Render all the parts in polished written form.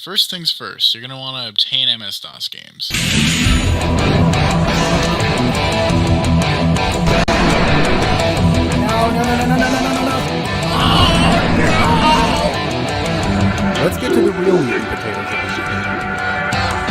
first things first, you're going to want to obtain MS-DOS games. No. Let's get to the real meat and potatoes of this game.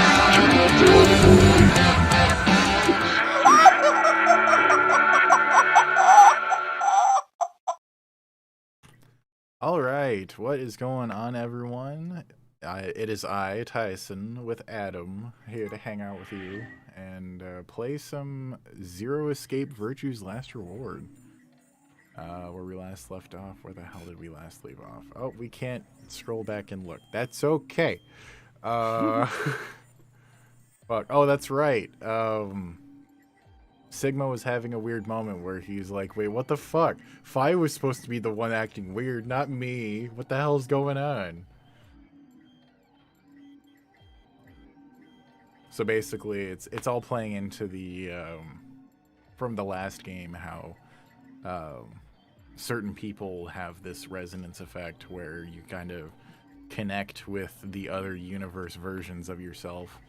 All right, what is going on, everyone? It is I, Tyson, with Adam, here to hang out with you and play some Zero Escape Virtue's Last Reward. Where we last left off. Where the hell did we last leave off? Oh, we can't scroll back and look. That's okay. Fuck. Oh, that's right. Sigma was having a weird moment where he's like, wait, what the fuck? Fi was supposed to be the one acting weird, not me. What the hell's going on? So basically, it's all playing into the, from the last game, how certain people have this resonance effect where you kind of connect with the other universe versions of yourself.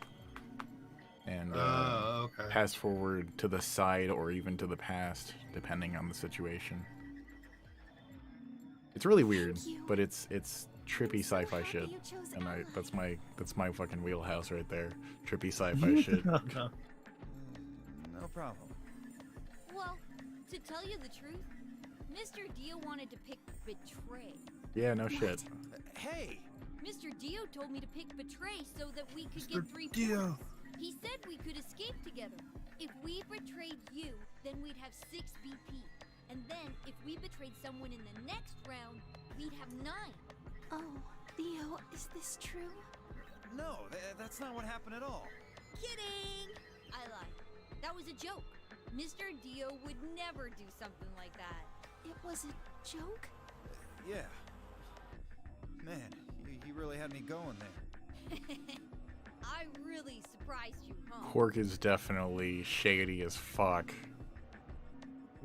And okay. pass forward to the side or even to the past, depending on the situation. It's really weird, but it's trippy sci-fi shit, and that's my fucking wheelhouse right there. Trippy sci-fi shit. No problem. Well, to tell you the truth, Mr. Dio wanted to pick Betray. Yeah, no shit. Hey, Mr. Dio told me to pick Betray so that we could Mr. get 3 Dio. points. He said we could escape together. If we betrayed you, then we'd have 6 BP. And then, if we betrayed someone in the next round, we'd have 9. Oh, Theo, is this true? No, that's not what happened at all. Kidding! I lied. That was a joke. Mr. Dio would never do something like that. It was a joke? Yeah. Man, he really had me going there. I really surprised you, huh? Quark is definitely shady as fuck.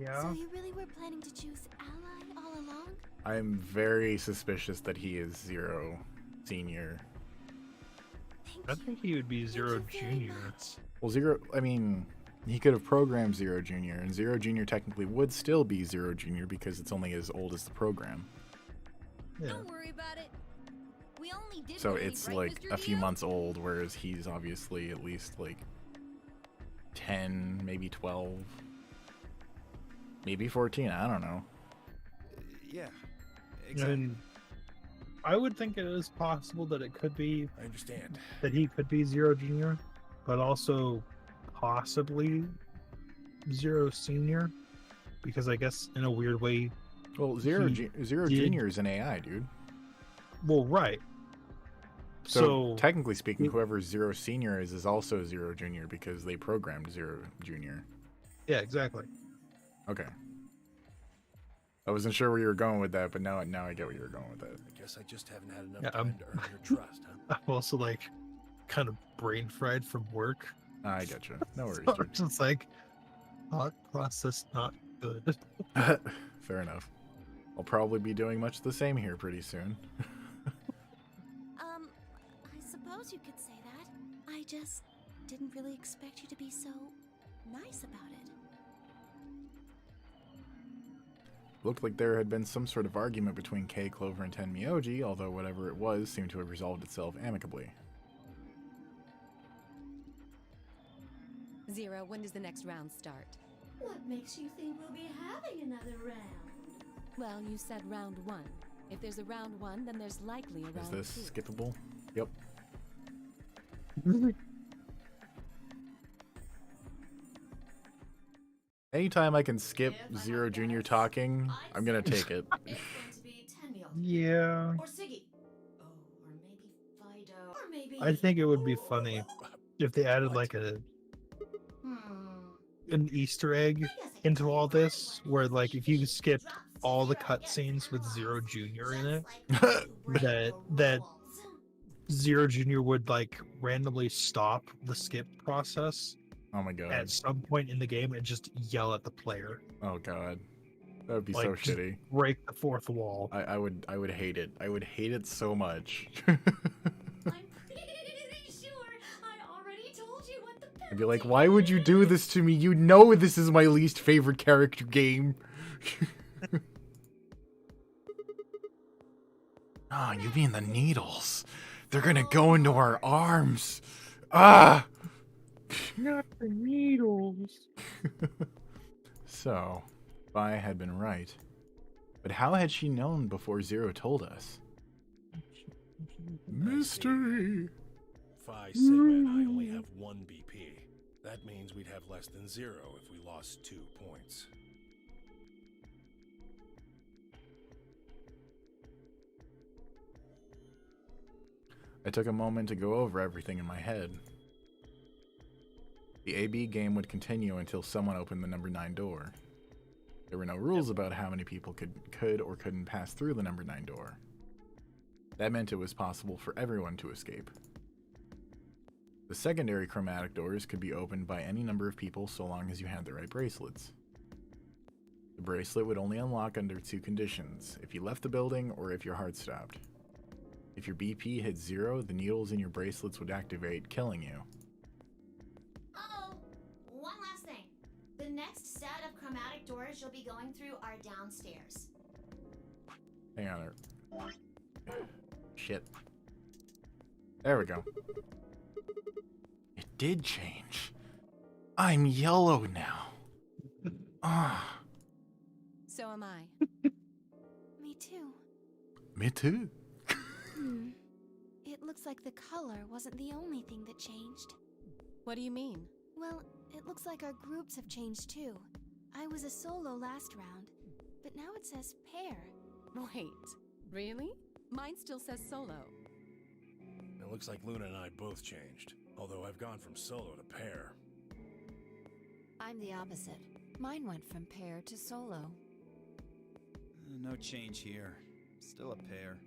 So you really were planning to choose Ally all along? I'm very suspicious that he is Zero Senior. Thank I you. think he would be Zero Thank you very Junior. much. Well, Zero, I mean, he could have programmed Zero Junior, and Zero Junior technically would still be Zero Junior because it's only as old as the program. Yeah. Don't worry about it. We only did So what we it's right, like Mr. a few Dio? months old, whereas he's obviously at least like 10, maybe 12, maybe 14. I don't know. Yeah, exactly. And I would think it is possible that it could be I understand. that he could be Zero Junior, but also possibly Zero Senior, because I guess in a weird way, Well, Zero He Zero did- Junior is an AI, dude. well, right. So technically speaking, whoever Zero Senior is also Zero Junior because they programmed Zero Junior. Yeah, exactly. Okay. I wasn't sure where you were going with that, but now I get where you were going with that. I guess I just haven't had enough Yeah, time to earn your trust, huh? I'm also like kind of brain fried from work. I getcha. No worries, So dude. it's just like thought process not good. Fair enough. I'll probably be doing much the same here pretty soon. I suppose you could say that. I just didn't really expect you to be so nice about it. Looked like there had been some sort of argument between K, Clover, and Tenmyoji, although whatever it was seemed to have resolved itself amicably. Zero, when does the next round start? What makes you think we'll be having another round? Well, you said round 1. If there's a round 1, then there's likely a round 2. Is this skippable? Yep. Anytime I can skip Zero Junior talking, I'm gonna take it. It's going to be Tenmyo. Yeah. Or Siggy. Oh, or maybe Fido. Or maybe... I think it would be funny if they added like Hmm. an Easter egg into all this, where like if you skipped all the cutscenes with Zero Junior in it, that Zero Junior would like randomly stop the skip process Oh my god. at some point in the game and just yell at the player, Oh god. That would be like so just shitty. break the fourth wall. I would hate it. I would hate it so much. I'm I'd be like, why would you do this to me? You know this is my least favorite character game. Ah, you mean the needles. They're gonna go into our arms. Ah! Not the needles. So, Vi had been right. But how had she known before Zero told us? Mystery! Phi Sigma and I only have 1 BP. That means we'd have less than 0 if we lost 2 points. I took a moment to go over everything in my head. The AB game would continue until someone opened the number 9 door. There were no rules about how many people could or couldn't pass through the number 9 door. That meant it was possible for everyone to escape. The secondary chromatic doors could be opened by any number of people so long as you had the right bracelets. The bracelet would only unlock under 2 conditions: if you left the building or if your heart stopped. If your BP hit 0, the needles in your bracelets would activate, killing you. Oh, one last thing. The next set of chromatic doors you'll be going through are downstairs. Hang on. Shit. There we go. It did change. I'm yellow now. Ah. So am I. Me too. Me too. It looks like the color wasn't the only thing that changed. What do you mean? Well, it looks like our groups have changed too. I was a solo last round, but now it says pair. Wait, really? Mine still says solo. It looks like Luna and I both changed, although I've gone from solo to pair. I'm the opposite. Mine went from pair to solo. No change here. Still a pair.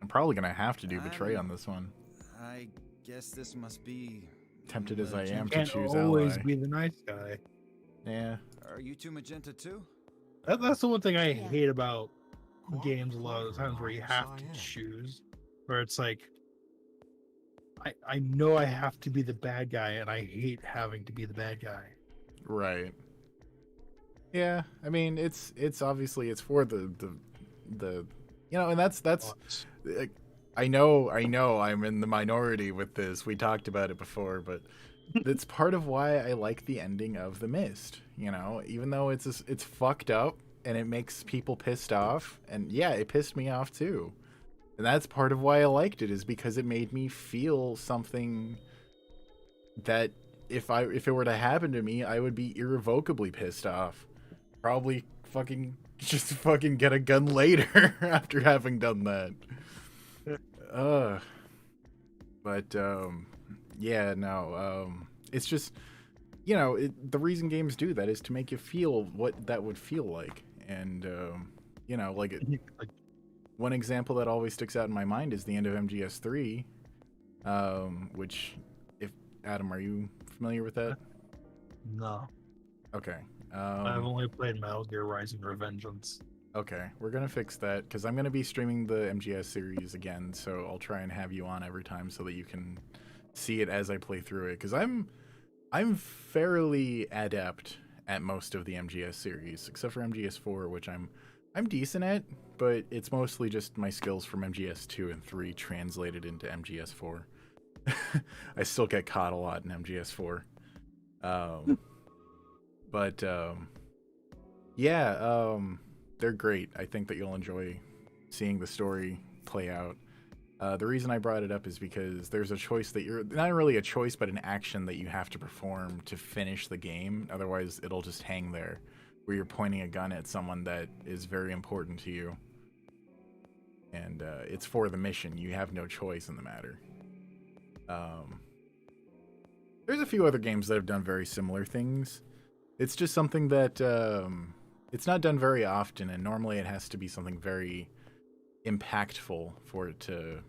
I'm probably gonna have to do betray on this one. I guess this must be... Tempted as I am to Can't choose always ally. be the nice guy. Yeah. Are you two magenta too? That's the one thing I hate about games a lot of the times where you have to choose. Where it's like, I know I have to be the bad guy, and I hate having to be the bad guy. Right. Yeah, I mean, it's obviously it's for the you know, and that's like, I know I'm in the minority with this. We talked about it before, but that's part of why I like the ending of The Mist, you know, even though it's fucked up and it makes people pissed off, and yeah, it pissed me off too. And that's part of why I liked it, is because it made me feel something that if it were to happen to me, I would be irrevocably pissed off. Probably just get a gun later after having done that. But yeah, no, it's just, you know, the reason games do that is to make you feel what that would feel like. And you know, like one example that always sticks out in my mind is the end of MGS3, which, if Adam, are you familiar with that? No. Okay. I've only played Metal Gear Rising: Revengeance. Okay, we're gonna fix that because I'm gonna be streaming the MGS series again, so I'll try and have you on every time so that you can see it as I play through it. Because I'm fairly adept at most of the MGS series, except for MGS4, which I'm decent at, but it's mostly just my skills from MGS2 and 3 translated into MGS4. I still get caught a lot in MGS4. But yeah, they're great. I think that you'll enjoy seeing the story play out. The reason I brought it up is because there's a choice that you're not really a choice, but an action that you have to perform to finish the game. Otherwise, it'll just hang there, where you're pointing a gun at someone that is very important to you. And it's for the mission. You have no choice in the matter. There's a few other games that have done very similar things. It's just something that it's not done very often, and normally it has to be something very impactful for it to...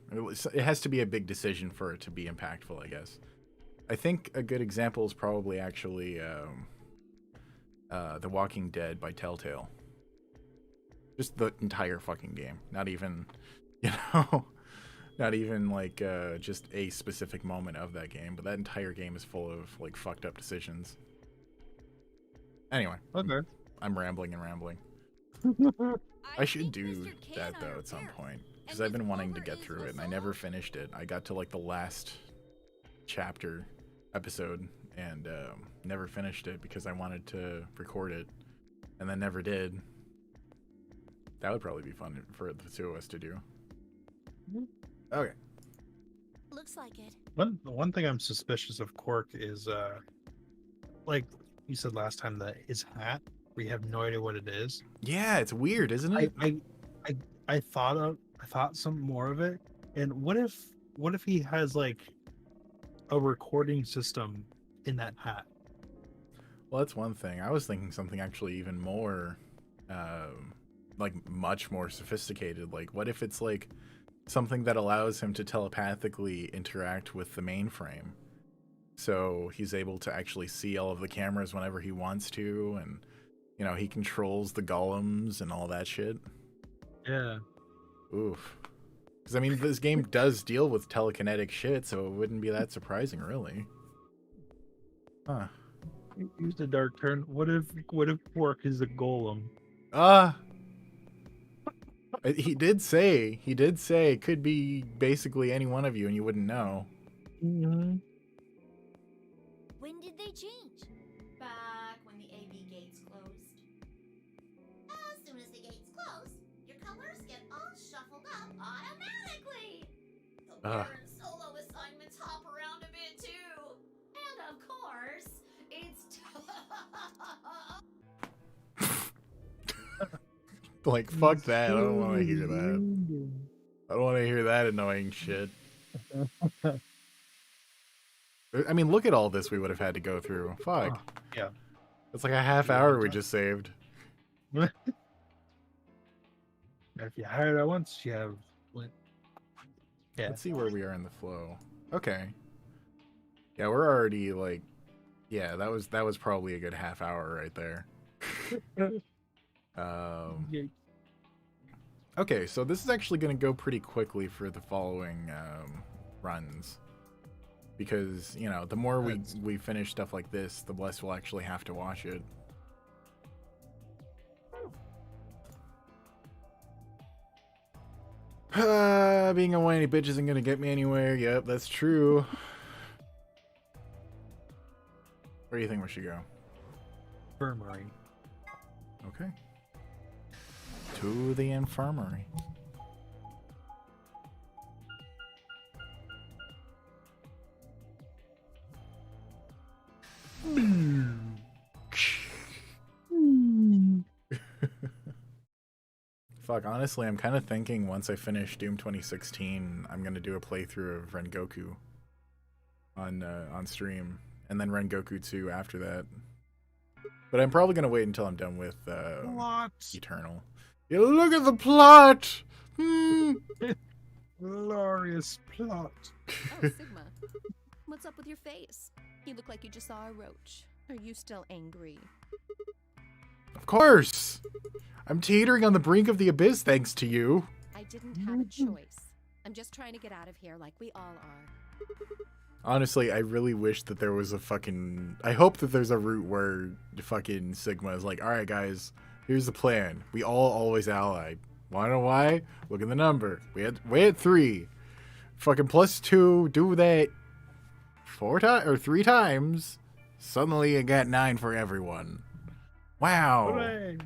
It has to be a big decision for it to be impactful, I guess. I think a good example is probably actually The Walking Dead by Telltale. Just the entire fucking game. Not even, you know... Not even like just a specific moment of that game, but that entire game is full of like fucked up decisions. Anyway, Okay. I'm rambling and rambling. I should do that though at some point because I've been wanting to get through it and I never finished it. I got to like the last chapter episode and never finished it because I wanted to record it and then never did. That would probably be fun for the two of us to do. Okay. Looks like it. One thing I'm suspicious of Quark is like you said last time, that his hat, we have no idea what it is. Yeah, it's weird, isn't it? I thought some more of it. And what if he has like a recording system in that hat? Well, that's one thing. I was thinking something actually even more like much more sophisticated. Like what if it's like something that allows him to telepathically interact with the mainframe, so he's able to actually see all of the cameras whenever he wants to, and you know, he controls the golems and all that shit. Yeah. Oof. Because I mean, this game does deal with telekinetic shit, so it wouldn't be that surprising, really. Huh. Used a dark turn. What if Quark is a golem? He did say it could be basically any one of you and you wouldn't know. Mm-hmm. When did they change? Back when the AB gates closed. As soon as the gates close, your colors get all shuffled up automatically. The Baron solo assignments hop around a bit too. And of course, it's Like, fuck that. I don't want to hear that. I don't want to hear that annoying shit. I mean, look at all this we would have had to go through. Fuck. Yeah. It's like a half hour we just saved. If you hire it once, you have. Yeah. Let's see where we are in the flow. Okay. Yeah, we're already like, yeah, that was probably a good half hour right there. Okay, so this is actually going to go pretty quickly for the following runs, because you know, the more we finish stuff like this, the less we'll actually have to watch it. Being a whiny bitch isn't going to get me anywhere. Yep, that's true. Where do you think we should go? Infirmary. Okay. To the infirmary. Fuck, honestly, I'm kind of thinking once I finish Doom 2016, I'm going to do a playthrough of Rengoku on stream, and then Rengoku 2 after that. But I'm probably going to wait until I'm done with Eternal. You look at the plot! Glorious plot. Oh, Sigma. What's up with your face? You look like you just saw a roach. Are you still angry? Of course! I'm teetering on the brink of the abyss thanks to you. I didn't have a choice. I'm just trying to get out of here like we all are. Honestly, I really wish that there was a fucking... I hope that there's a route where fucking Sigma is like, alright guys, here's the plan. We all always ally. Wanna know why? Look at the number. We had 3. Fucking +2, do that 3 times. Suddenly you got 9 for everyone. Wow. Hooray.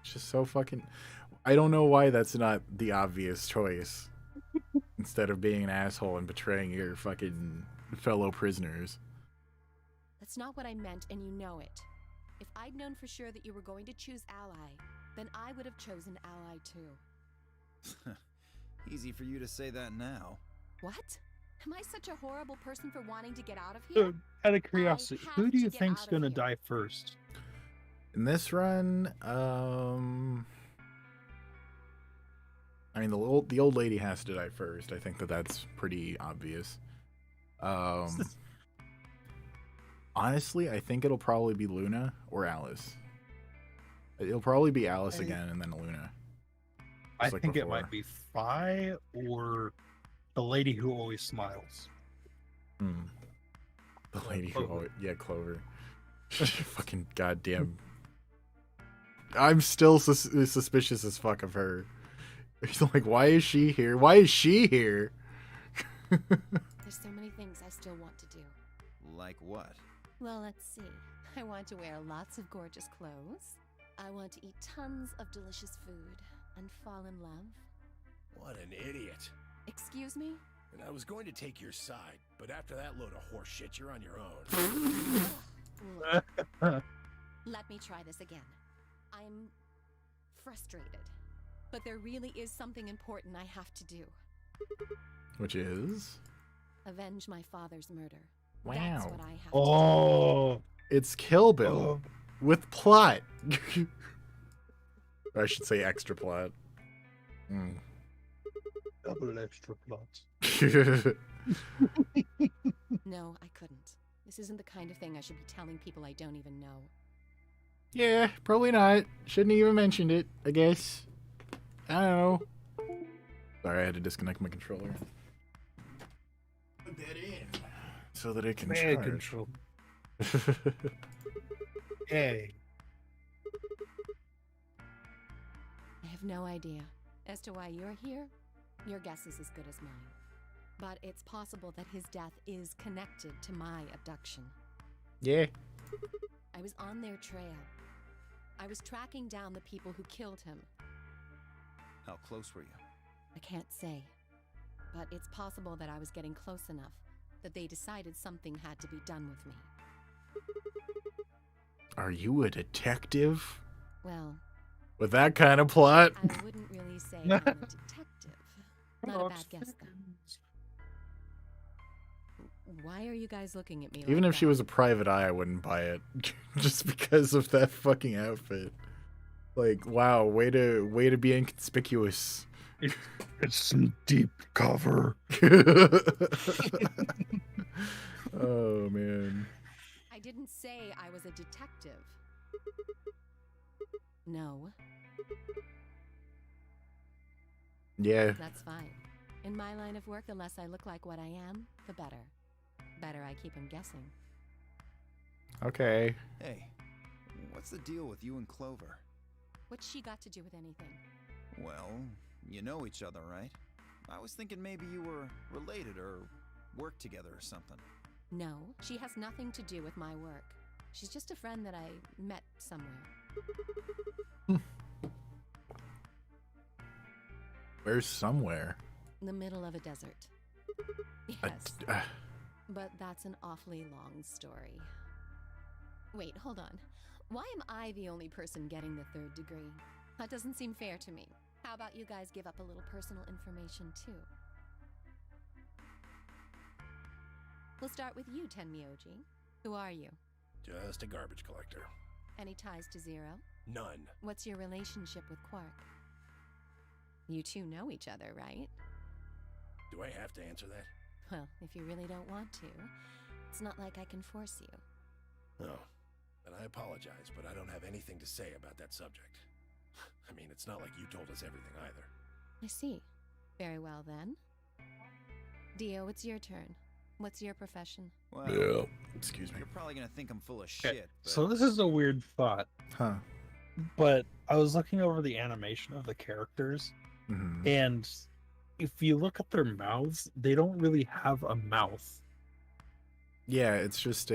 It's just so fucking... I don't know why that's not the obvious choice. Instead of being an asshole and betraying your fucking fellow prisoners. That's not what I meant, and you know it. If I'd known for sure that you were going to choose ally, then I would have chosen ally too. Easy for you to say that now. What? Am I such a horrible person for wanting to get out of here? Out of curiosity, I who have do you to get think's out of gonna here. die first? In this run, I mean, the old lady has to die first. I think that's pretty obvious. Honestly, I think it'll probably be Luna or Alice. It'll probably be Alice again and then Luna. I Just like think it before. might be Fi or the lady who always smiles. Hmm. The lady who Clover. always, yeah, Clover. Fucking goddamn. I'm still suspicious as fuck of her. He's like, why is she here? Why is she here? There's so many things I still want to do. Like what? Well, let's see. I want to wear lots of gorgeous clothes. I want to eat tons of delicious food and fall in love. What an idiot. Excuse me? And I was going to take your side, but after that load of horse shit, you're on your own. Let me try this again. I'm frustrated, but there really is something important I have to do. Which is? Avenge my father's murder. Wow. That's what I have to Oh, It's Kill Bill with plot. Or I should say extra plot. Mm. double extra plots. do. No, I couldn't. This isn't the kind of thing I should be telling people I don't even know. Yeah, probably not. Shouldn't have even mentioned it, I guess. I don't know. Sorry, I had to disconnect my controller. Put that in so that it can Man charge. control. Hey. I have no idea. As to why you're here, your guess is as good as mine. But it's possible that his death is connected to my abduction. Yeah. I was on their trail. I was tracking down the people who killed him. How close were you? I can't say. But it's possible that I was getting close enough that they decided something had to be done with me. Are you a detective? Well, With that kind of plot? I wouldn't really say I'm a detective. Not a bad guess, though. Why are you guys looking at me Even like if she that? was a private eye, I wouldn't buy it. Just because of that fucking outfit. Like, wow, way to be inconspicuous. It's some deep cover. Oh man. I didn't say I was a detective. No, Yeah. that's fine. In my line of work, the less I look like what I am, the better. Better I keep him guessing. Okay. Hey, what's the deal with you and Clover? What's she got to do with anything? Well, you know each other, right? I was thinking maybe you were related or worked together or something. No, she has nothing to do with my work. She's just a friend that I met somewhere. Where's somewhere? In the middle of a desert. A Yes, d- uh, but that's an awfully long story. Wait, hold on. Why am I the only person getting the third degree? That doesn't seem fair to me. How about you guys give up a little personal information too? We'll start with you, Tenmyoji. Who are you? Just a garbage collector. Any ties to Zero? None. What's your relationship with Quark? You two know each other, right? Do I have to answer that? Well, if you really don't want to, it's not like I can force you. No. And I apologize, but I don't have anything to say about that subject. I mean, it's not like you told us everything either. I see. Very well then. Dio, it's your turn. What's your profession? Well, Excuse me. you're probably gonna think I'm full of Okay, shit, but so this is a weird thought, Huh. but I was looking over the animation of the characters, Mhm. and if you look at their mouths, they don't really have a mouth. Yeah, it's just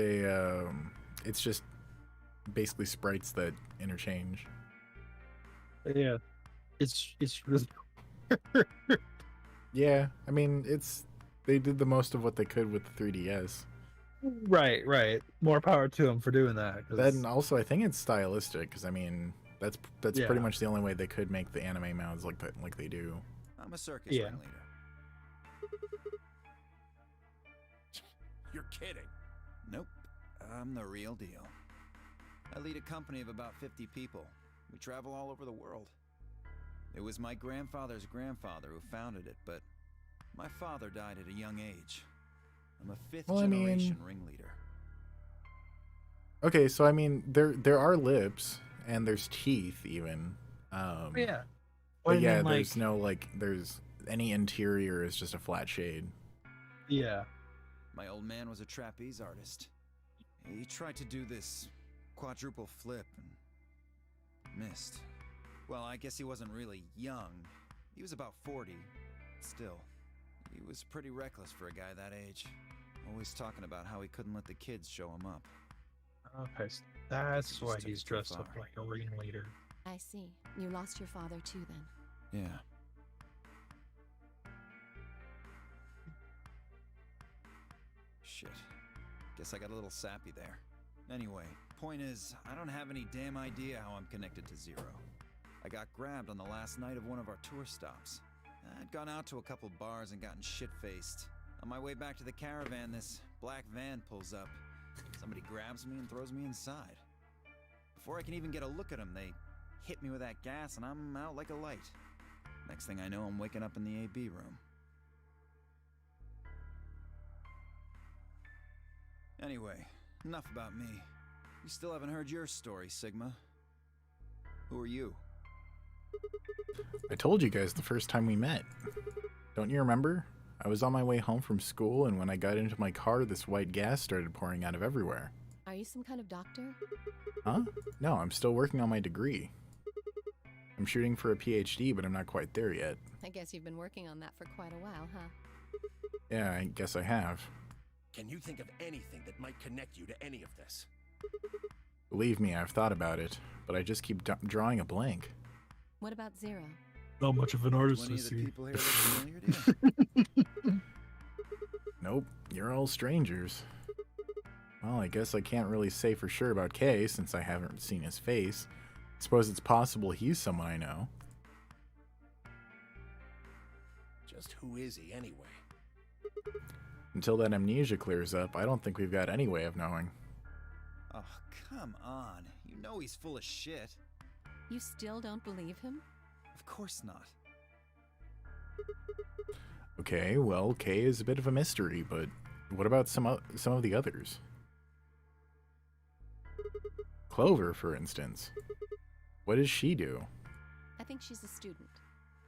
basically sprites that interchange. Yeah, it's really Yeah, I mean, they did the most of what they could with the 3DS. right. More power to them for doing that. 'cause- Then also, I think it's stylistic because I mean, that's Yeah. pretty much the only way they could make the anime mouths like that, like they do. I'm a circus Yeah. ringleader. You're kidding. Nope, I'm the real deal. I lead a company of about 50 people. We travel all over the world. It was my grandfather's grandfather who founded it, but my father died at a young age. I'm a fifth Well, I mean- generation ringleader. Okay, so I mean, there are lips and there's teeth even. yeah, But I yeah, mean, like, there's no like there's any interior is just a flat shade. yeah. My old man was a trapeze artist. He tried to do this quadruple flip and missed. Well, I guess he wasn't really young. He was about 40. Still, he was pretty reckless for a guy that age. Always talking about how he couldn't let the kids show him up. Okay, so that's Just why took he's it too dressed up far. like a ringleader. I see. You lost your father too, then. Yeah. Shit. Guess I got a little sappy there. Anyway, point is, I don't have any damn idea how I'm connected to Zero. I got grabbed on the last night of one of our tour stops. I'd gone out to a couple bars and gotten shit-faced. On my way back to the caravan, this black van pulls up. Somebody grabs me and throws me inside. Before I can even get a look at them, they hit me with that gas and I'm out like a light. Next thing I know, I'm waking up in the AB room. Anyway, enough about me. You still haven't heard your story, Sigma. Who are you? I told you guys the first time we met. Don't you remember? I was on my way home from school, and when I got into my car, this white gas started pouring out of everywhere. Are you some kind of doctor? Huh? No, I'm still working on my degree. I'm shooting for a PhD, but I'm not quite there yet. I guess you've been working on that for quite a while, huh? Yeah, I guess I have. Can you think of anything that might connect you to any of this? Believe me, I've thought about it, but I just keep drawing a blank. What about Zero? Not much of an artist, Do any I of the see. people here look familiar to you? Nope, you're all strangers. Well, I guess I can't really say for sure about Kay since I haven't seen his face. Suppose it's possible he's someone I know. Just who is he anyway? Until that amnesia clears up, I don't think we've got any way of knowing. Oh, come on. You know he's full of shit. You still don't believe him? Of course not. Okay, well, Kay is a bit of a mystery, but what about some of the others? Clover, for instance. What does she do? I think she's a student.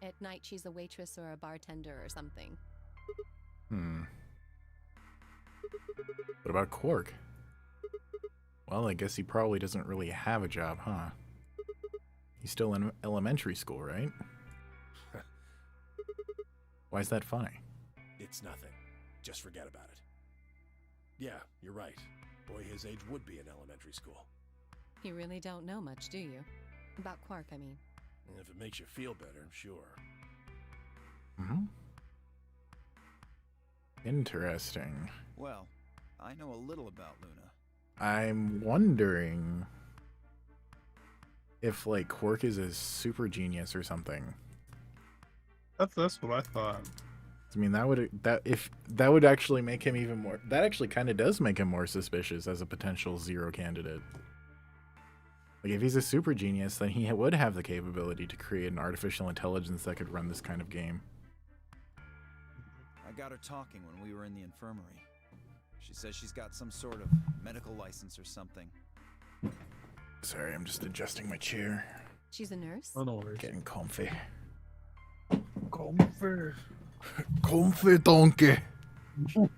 At night, she's a waitress or a bartender or something. What about Quark? Well, I guess he probably doesn't really have a job, huh? He's still in elementary school, right? Why is that funny? It's nothing. Just forget about it. Yeah, you're right. Boy his age would be in elementary school. You really don't know much, do you? About Quark, I mean. And if it makes you feel better, sure. Mm-hmm. Interesting. Well, I know a little about Luna. I'm wondering if, like, Quark is a super genius or something. That's what I thought. I mean, that would actually make him even more. That actually kind of does make him more suspicious as a potential Zero candidate. Like, if he's a super genius, then he would have the capability to create an artificial intelligence that could run this kind of game. I got her talking when we were in the infirmary. She says she's got some sort of medical license or something. Sorry, I'm just adjusting my chair. She's a nurse? Oh, no worries. Getting comfy. Comfort. Comfy donkey. It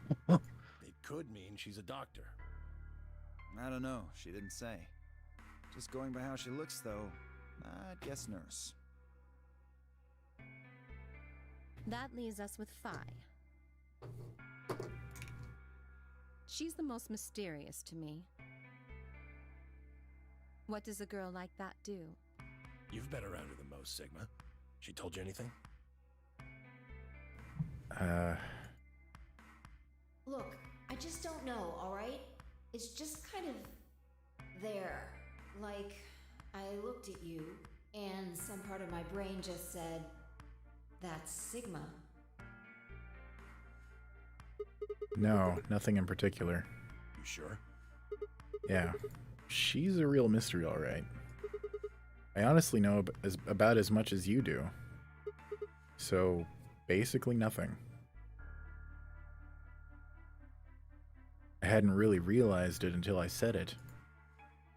could mean she's a doctor. I don't know. She didn't say. Just going by how she looks, though, I'd guess nurse. That leaves us with Phi. She's the most mysterious to me. What does a girl like that do? You've been around her the most, Sigma. She told you anything? Look, I just don't know, alright? It's just kind of there. Like, I looked at you, and some part of my brain just said, that's Sigma. No, nothing in particular. You sure? Yeah, she's a real mystery, all right. I honestly know about as much as you do. So, basically nothing. I hadn't really realized it until I said it.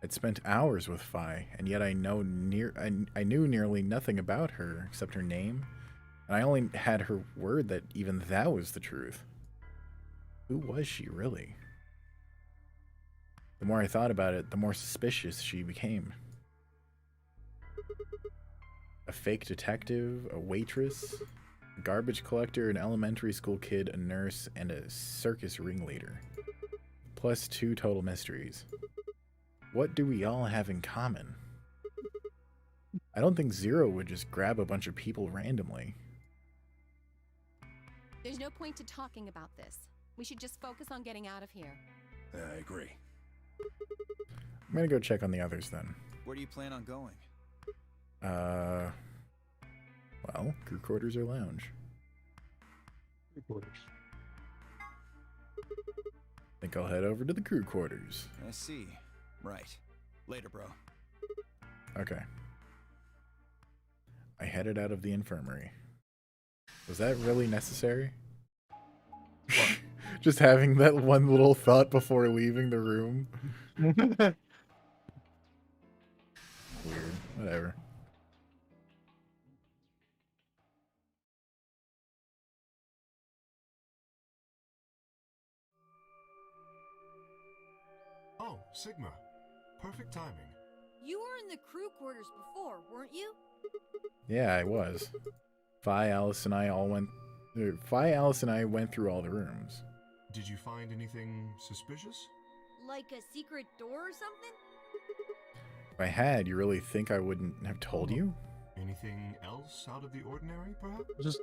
I'd spent hours with Fi, and yet I knew nearly nothing about her except her name, and I only had her word that even that was the truth. Who was she really? The more I thought about it, the more suspicious she became. A fake detective, a waitress, a garbage collector, an elementary school kid, a nurse, and a circus ringleader. Plus 2 total mysteries. What do we all have in common? I don't think Zero would just grab a bunch of people randomly. There's no point to talking about this. We should just focus on getting out of here. I agree. I'm gonna go check on the others then. Where do you plan on going? Well, crew quarters or lounge? Crew quarters. Think I'll head over to the crew quarters. I see. Right. Later, bro. Okay. I headed out of the infirmary. Was that really necessary? Just having that one little thought before leaving the room? Weird. Whatever. Oh, Sigma. Perfect timing. You were in the crew quarters before, weren't you? Yeah, I was. Fi, Alice, and I went through all the rooms. Did you find anything suspicious? Like a secret door or something? If I had, you really think I wouldn't have told you? Anything else out of the ordinary, perhaps? Just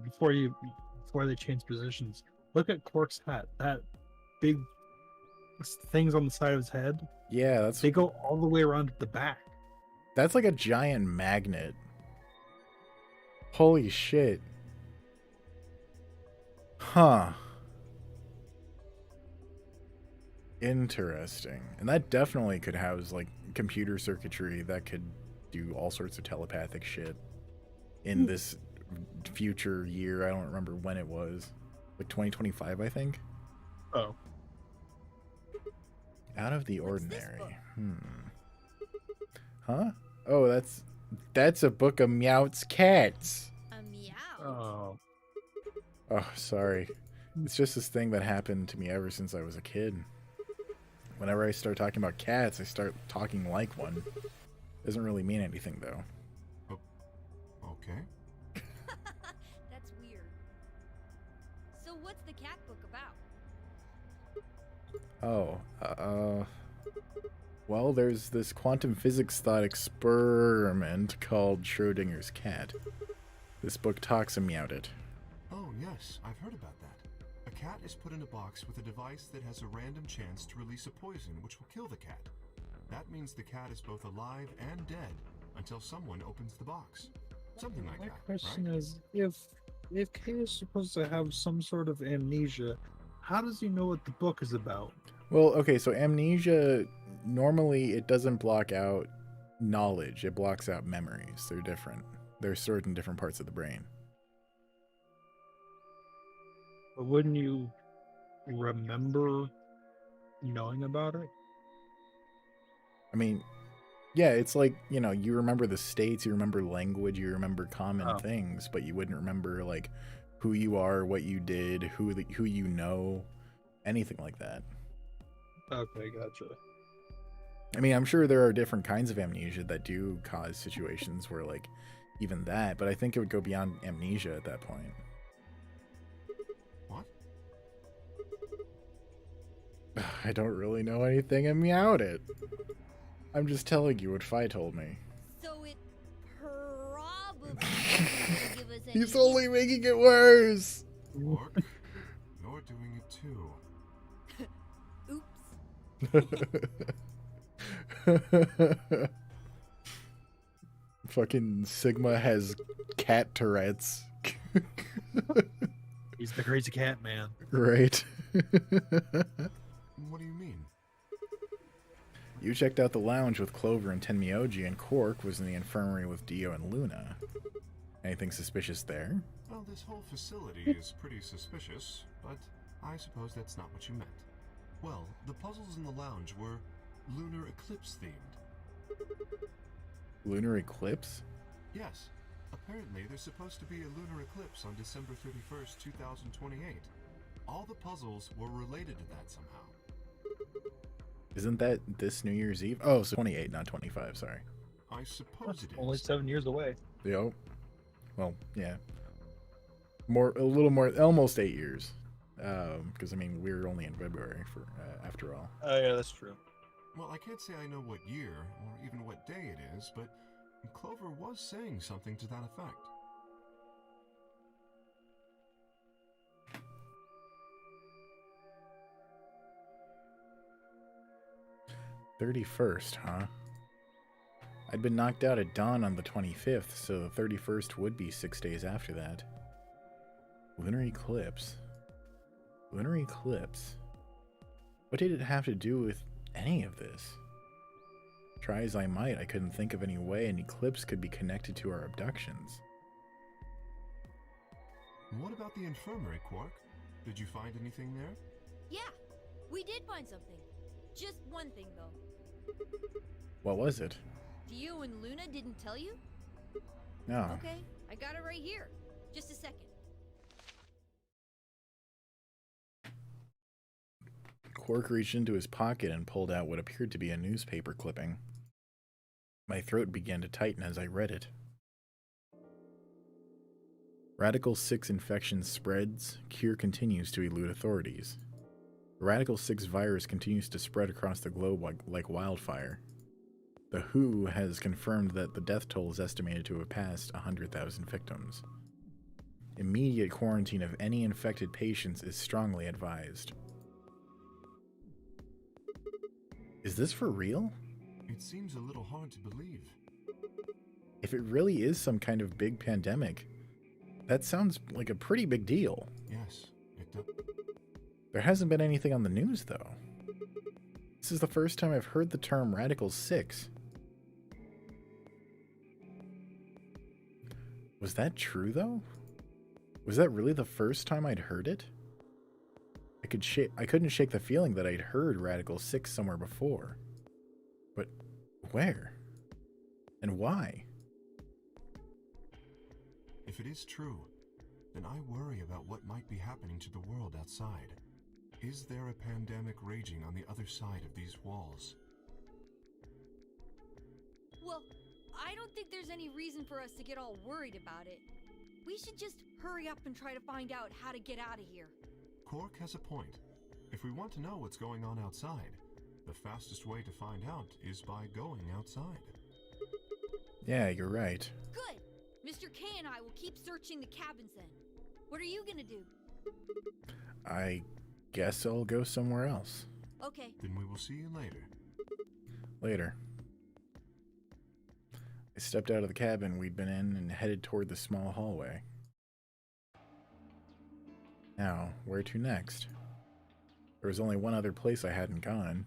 before they change positions, look at Quark's hat. That big things on the side of his head. Yeah, they go all the way around to the back. That's like a giant magnet. Holy shit. Huh. Interesting. And that definitely could house like computer circuitry that could do all sorts of telepathic shit in this future year. I don't remember when it was. Like 2025, I think. Oh. Out of the ordinary. Huh? Oh, that's a book of Meowth's cats. A meow? Oh. Oh, sorry. It's just this thing that happened to me ever since I was a kid. Whenever I start talking about cats, I start talking like one. Doesn't really mean anything, though. Okay. That's weird. So what's the cat book about? Oh, well, there's this quantum physics thought experiment called Schrodinger's cat. This book talks about it. Oh, yes, I've heard about that. A cat is put in a box with a device that has a random chance to release a poison which will kill the cat. That means the cat is both alive and dead until someone opens the box. Something like My that, question right? is, if Kay is supposed to have some sort of amnesia, how does he know what the book is about? Well, okay, so amnesia, normally it doesn't block out knowledge. It blocks out memories. They're different. They're stored in different parts of the brain. But wouldn't you remember knowing about it? I mean, yeah, it's like, you know, you remember the states, you remember language, you remember common things, but you wouldn't remember, like, who you are, what you did, who you know, anything like that. Okay, gotcha. I mean, I'm sure there are different kinds of amnesia that do cause situations where, like, even that, but I think it would go beyond amnesia at that point. What? I don't really know anything about it. I'm just telling you what Fi told me. So it probably doesn't give us any He's only making it worse! Orc, you're doing it too. Oops. Fucking Sigma has cat Tourette's. He's the crazy cat man. Right. What do you mean? You checked out the lounge with Clover and Tenmyoji, and Quark was in the infirmary with Dio and Luna. Anything suspicious there? Well, this whole facility is pretty suspicious, but I suppose that's not what you meant. Well, the puzzles in the lounge were lunar eclipse themed. Lunar eclipse? Yes. Apparently, there's supposed to be a lunar eclipse on December 31st, 2028. All the puzzles were related to that somehow. Isn't that this New Year's Eve? Oh, so 28, not 25, sorry. I suppose it is. Only 7 years away. Yep. Well, yeah. A little more, almost 8 years. Because, I mean, we're only in February, after all. Oh, yeah, that's true. Well, I can't say I know what year, or even what day it is, but Clover was saying something to that effect. "31st, huh? I'd been knocked out at dawn on the 25th, so the 31st would be 6 days after that. Lunar eclipse. Lunar eclipse? What did it have to do with any of this? Try as I might, I couldn't think of any way an eclipse could be connected to our abductions. What about the infirmary, Quark? Did you find anything there? Yeah, we did find something. Just one thing, though. What was it? Dio and Luna didn't tell you? No. Okay, I got it right here. Just a second. Quark reached into his pocket and pulled out what appeared to be a newspaper clipping. My throat began to tighten as I read it. Radical 6 infection spreads. Cure continues to elude authorities. The Radical 6 virus continues to spread across the globe like wildfire. The WHO has confirmed that the death toll is estimated to have passed 100,000 victims. Immediate quarantine of any infected patients is strongly advised. Is this for real? It seems a little hard to believe. If it really is some kind of big pandemic, that sounds like a pretty big deal. Yes, it does. There hasn't been anything on the news, though. This is the first time I've heard the term Radical 6. Was that true, though? Was that really the first time I'd heard it? I couldn't shake the feeling that I'd heard Radical 6 somewhere before. But where? And why? If it is true, then I worry about what might be happening to the world outside. Is there a pandemic raging on the other side of these walls? Well, I don't think there's any reason for us to get all worried about it. We should just hurry up and try to find out how to get out of here. Quark has a point. If we want to know what's going on outside, the fastest way to find out is by going outside. Yeah, you're right. Good! Mr. K and I will keep searching the cabins then. What are you gonna do? I guess I'll go somewhere else. Okay. Then we will see you later. Later. I stepped out of the cabin we'd been in and headed toward the small hallway. Now, where to next? There was only one other place I hadn't gone.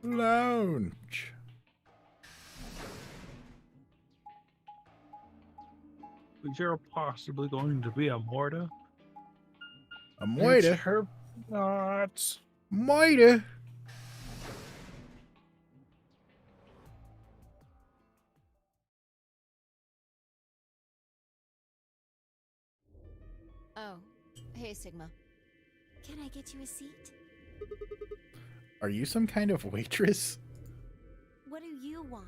Lounge! Is there possibly going to be a mortar? A moita? Her not. Moita! Oh, hey, Sigma. Can I get you a seat? Are you some kind of waitress? What do you want?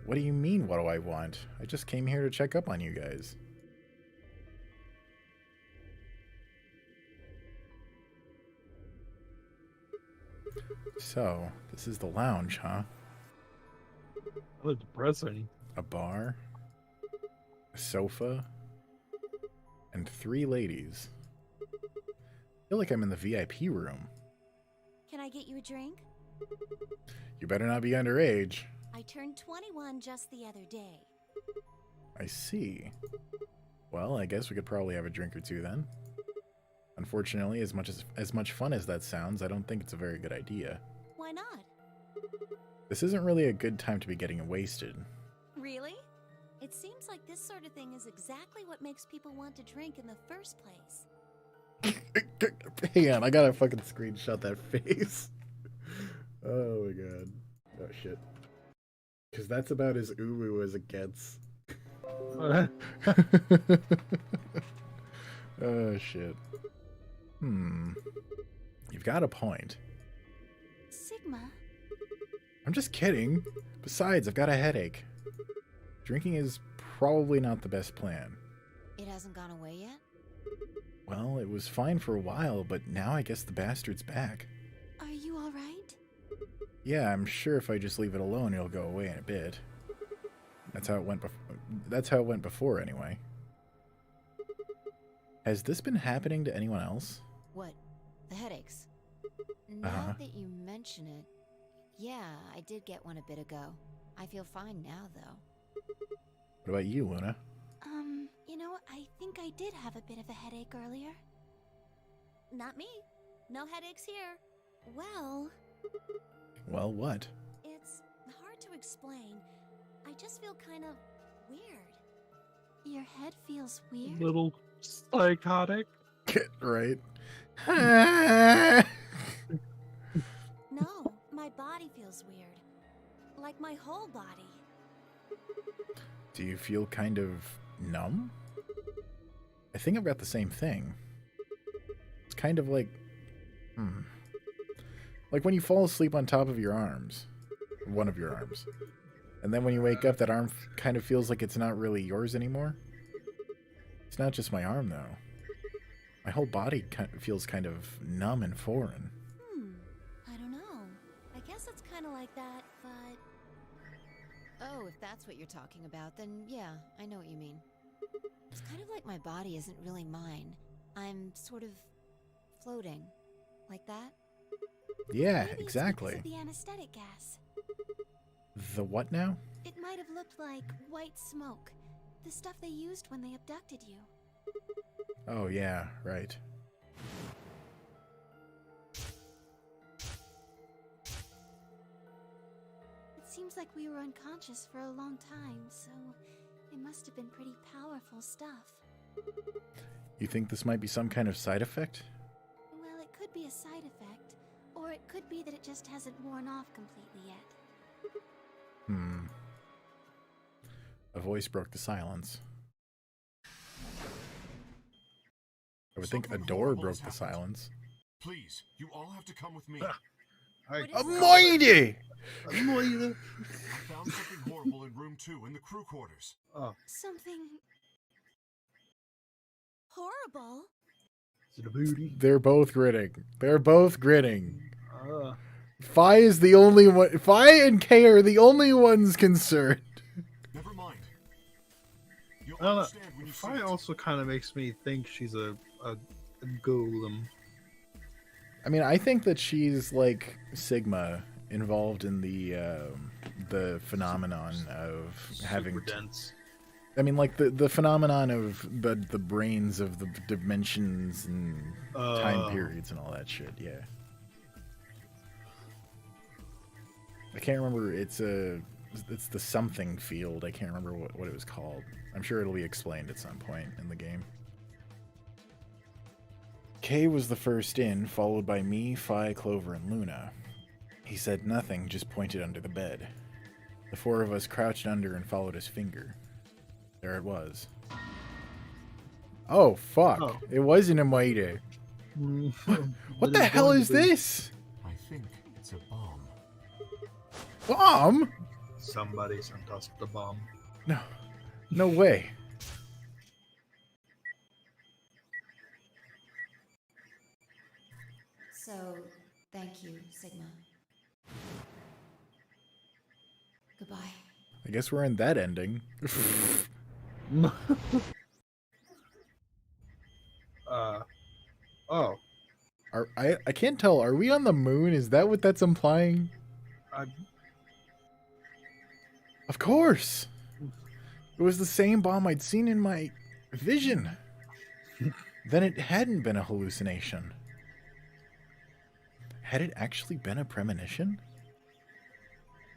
What do you mean, what do I want? I just came here to check up on you guys. So, this is the lounge, huh? That was depressing. A bar, a sofa, and 3 ladies. I feel like I'm in the VIP room. Can I get you a drink? You better not be underage. I turned 21 just the other day. I see. Well, I guess we could probably have a drink or two then. Unfortunately, as much fun as that sounds, I don't think it's a very good idea. Why not? This isn't really a good time to be getting wasted. Really? It seems like this sort of thing is exactly what makes people want to drink in the first place. Hang on, I gotta fucking screenshot that face. Oh my god. Oh shit. Because that's about as uwu as it gets. Oh shit. You've got a point. Sigma? I'm just kidding. Besides, I've got a headache. Drinking is probably not the best plan. It hasn't gone away yet? Well, it was fine for a while, but now I guess the bastard's back. Are you alright? Yeah, I'm sure if I just leave it alone, it'll go away in a bit. That's how it went before, anyway. Has this been happening to anyone else? What? The headaches? Now that you mention it, yeah, I did get one a bit ago. I feel fine now, though. What about you, Luna? You know, I think I did have a bit of a headache earlier. Not me. No headaches here. Well, Well, what? it's hard to explain. I just feel kind of weird. Your head feels weird? Little psychotic. Right? No, my body feels weird. Like my whole body. Do you feel kind of numb? I think I've got the same thing. It's kind of like... Like when you fall asleep on top of your arms. One of your arms. And then when you wake up, that arm kind of feels like it's not really yours anymore. It's not just my arm, though. My whole body feels kind of numb and foreign. I don't know. I guess it's kind of like that, but... Oh, if that's what you're talking about, then yeah, I know what you mean. It's kind of like my body isn't really mine. I'm sort of floating. Like that? Yeah, Maybe exactly. It's because of the anesthetic gas. The what now? It might have looked like white smoke. The stuff they used when they abducted you. Oh, yeah, right. It seems like we were unconscious for a long time, so it must have been pretty powerful stuff. You think this might be some kind of side effect? Well, it could be a side effect, or it could be that it just hasn't worn off completely yet. A voice broke the silence. I would think a door broke the silence. Please, you all have to come with me. A mighty! I found something horrible in room 2 in the crew quarters. Something... horrible? Is it a booty? They're both grinning. They're both grinning. Phi is the only one. Phi and K are the only ones concerned. Never mind. You'll I don't know. understand when you see Phi it. also kind of makes me think she's a golem. I mean, I think that she's like Sigma, involved in the phenomenon of having. Super dense. I mean, like the phenomenon of the brains of the dimensions and time periods and all that shit. Yeah. I can't remember. It's the something field. I can't remember what it was called. I'm sure it'll be explained at some point in the game. Kay was the first in, followed by me, Phi, Clover, and Luna. He said nothing, just pointed under the bed. The four of us crouched under and followed his finger. There it was. Oh, fuck. Oh. It wasn't a mitre. What the hell is this? I think it's a bomb. Bomb? Somebody sent us the bomb. No way. So, thank you, Sigma. Goodbye. I guess we're in that ending. Oh. I can't tell. Are we on the moon? Is that what that's implying? Of course. It was the same bomb I'd seen in my vision. Then it hadn't been a hallucination. Had it actually been a premonition?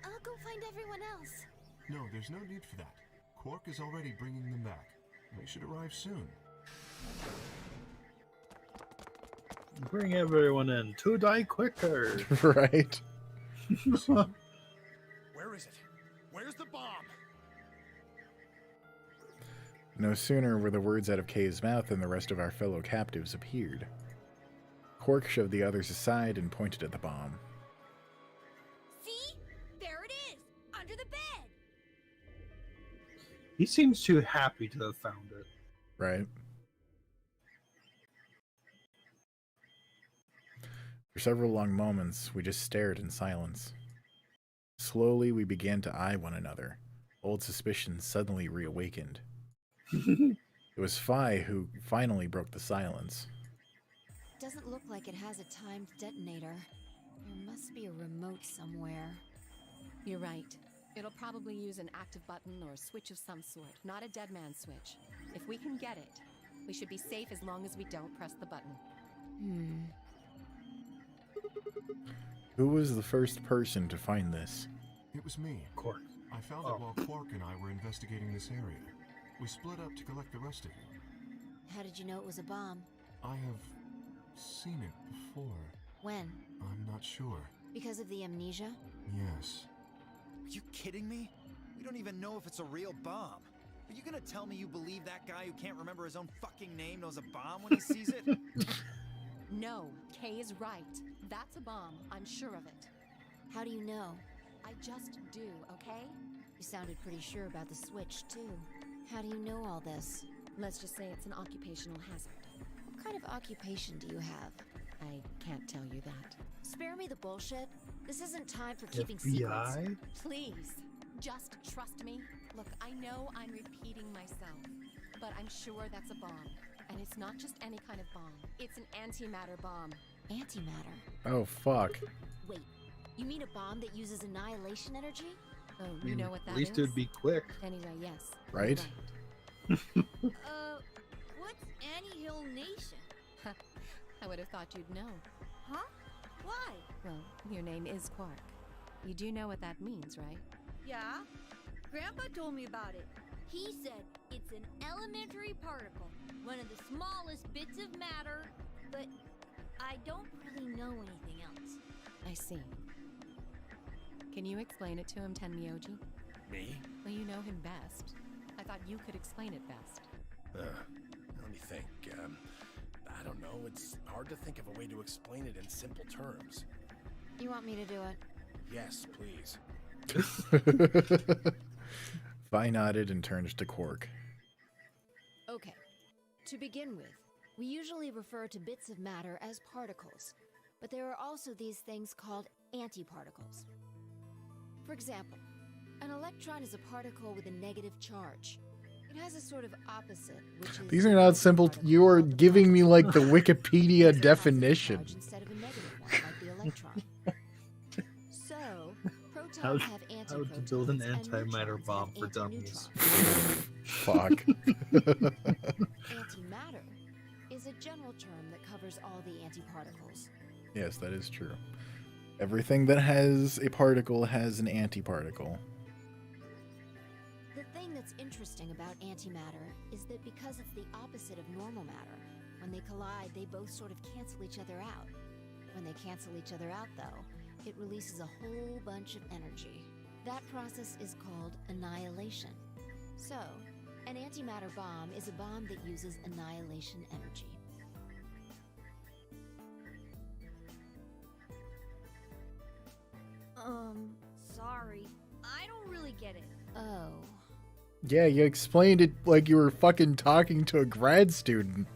I'll go find everyone else. No, there's no need for that. Quark is already bringing them back. They should arrive soon. Bring everyone in to die quicker. Right. Where is it? Where's the bomb? No sooner were the words out of Kay's mouth than the rest of our fellow captives appeared. Quark shoved the others aside and pointed at the bomb. See? There it is! Under the bed! He seems too happy to have found it. Right? For several long moments, we just stared in silence. Slowly, we began to eye one another. Old suspicions suddenly reawakened. It was Phi who finally broke the silence. Doesn't look like it has a timed detonator. There must be a remote somewhere. You're right. It'll probably use an active button or switch of some sort, not a dead man switch. If we can get it, we should be safe as long as we don't press the button. Who was the first person to find this? It was me. Quark. I found it while Quark and I were investigating this area. We split up to collect the rest of you. How did you know it was a bomb? I have seen it before. When? I'm not sure. Because of the amnesia? Yes. Are you kidding me? We don't even know if it's a real bomb. Are you gonna tell me you believe that guy who can't remember his own fucking name knows a bomb when he sees it? No, Kay is right. That's a bomb. I'm sure of it. How do you know? I just do, okay? You sounded pretty sure about the switch, too. How do you know all this? Let's just say it's an occupational hazard. What kind of occupation do you have? I can't tell you that. Spare me the bullshit. This isn't time for keeping secrets. FBI? Please, just trust me. Look, I know I'm repeating myself, but I'm sure that's a bomb. And it's not just any kind of bomb. It's an antimatter bomb. Antimatter? Oh, fuck. Wait, you mean a bomb that uses annihilation energy? Oh, I you mean, know what that at least is? it would be quick. Anyway, yes. Right? What's Annie-Hill Nation? I would have thought you'd know. Huh? Why? Well, your name is Quark. You do know what that means, right? Yeah? Grandpa told me about it. He said it's an elementary particle, one of the smallest bits of matter, but I don't really know anything else. I see. Can you explain it to him, Tenmyoji? Me? Well, you know him best. I thought you could explain it best. Let me think. I don't know. It's hard to think of a way to explain it in simple terms. You want me to do it? Yes, please. Vi nodded and turned to Quark. Okay. To begin with, we usually refer to bits of matter as particles, but there are also these things called antiparticles. For example, an electron is a particle with a negative charge. It has a sort of opposite, which is... These are not simple. You are giving me like the Wikipedia definition. Instead of a negative one, like the electron. So, How protons have to build an antiprotons and antimatter neutrons bomb have for dummies. antineutrons. Fuck. Antimatter is a general term that covers all the antiparticles. Yes, that is true. Everything that has a particle has an antiparticle. The thing that's interesting about antimatter is that because it's the opposite of normal matter, when they collide, they both sort of cancel each other out. When they cancel each other out, though, it releases a whole bunch of energy. That process is called annihilation. So, an antimatter bomb is a bomb that uses annihilation energy. Sorry. I don't really get it. Oh. Yeah, you explained it like you were fucking talking to a grad student.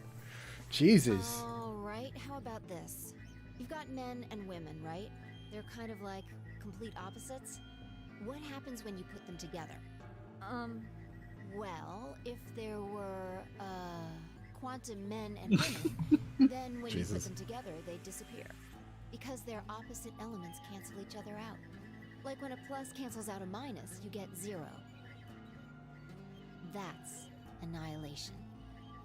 Jesus. Alright, how about this? You've got men and women, right? They're kind of like complete opposites. What happens when you put them together? Well, if there were, quantum men and women, then when you put them together, they disappear. Because their opposite elements cancel each other out. Like when a plus cancels out a minus, you get 0. That's annihilation.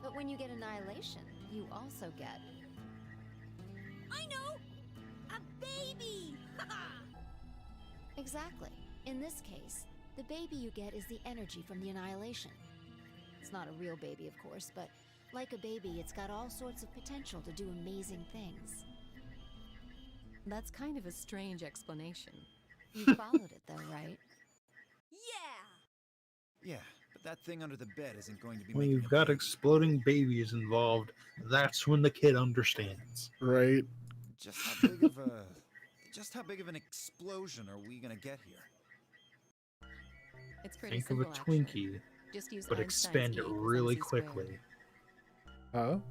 But when you get annihilation, you also get... I know! A baby! Exactly. In this case, the baby you get is the energy from the annihilation. It's not a real baby, of course, but like a baby, it's got all sorts of potential to do amazing things. That's kind of a strange explanation. You followed it though, right? Yeah! Yeah, but that thing under the bed isn't going to be When making you've a got baby. exploding babies involved, that's when the kid understands. Right. Just how big of an explosion are we gonna get here? It's pretty Think of a simple, actually. Twinkie, Just use but Einstein's expand E it equals really MC squared. quickly. Oh,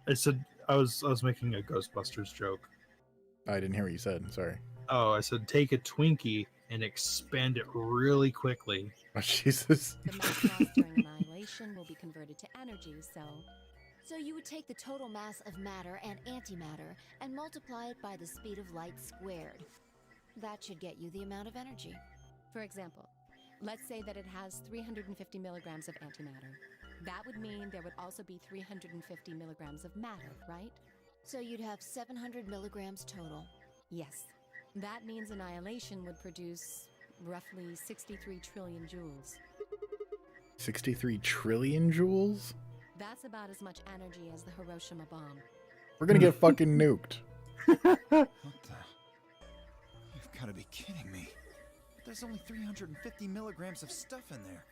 I was making a Ghostbusters joke. I didn't hear what you said. Sorry. Oh, I said take a Twinkie and expand it really quickly. Oh, Jesus. The mass lost during annihilation will be converted to energy, So you would take the total mass of matter and antimatter and multiply it by the speed of light squared. That should get you the amount of energy. for example, let's say that it has 350 milligrams of antimatter. That would mean there would also be 350 milligrams of matter, right? So you'd have 700 milligrams total. Yes. That means annihilation would produce roughly 63 trillion joules. 63 trillion joules? That's about as much energy as the Hiroshima bomb. We're gonna get fucking nuked. What the? You've got to be kidding me. There's only 350 milligrams of stuff in there.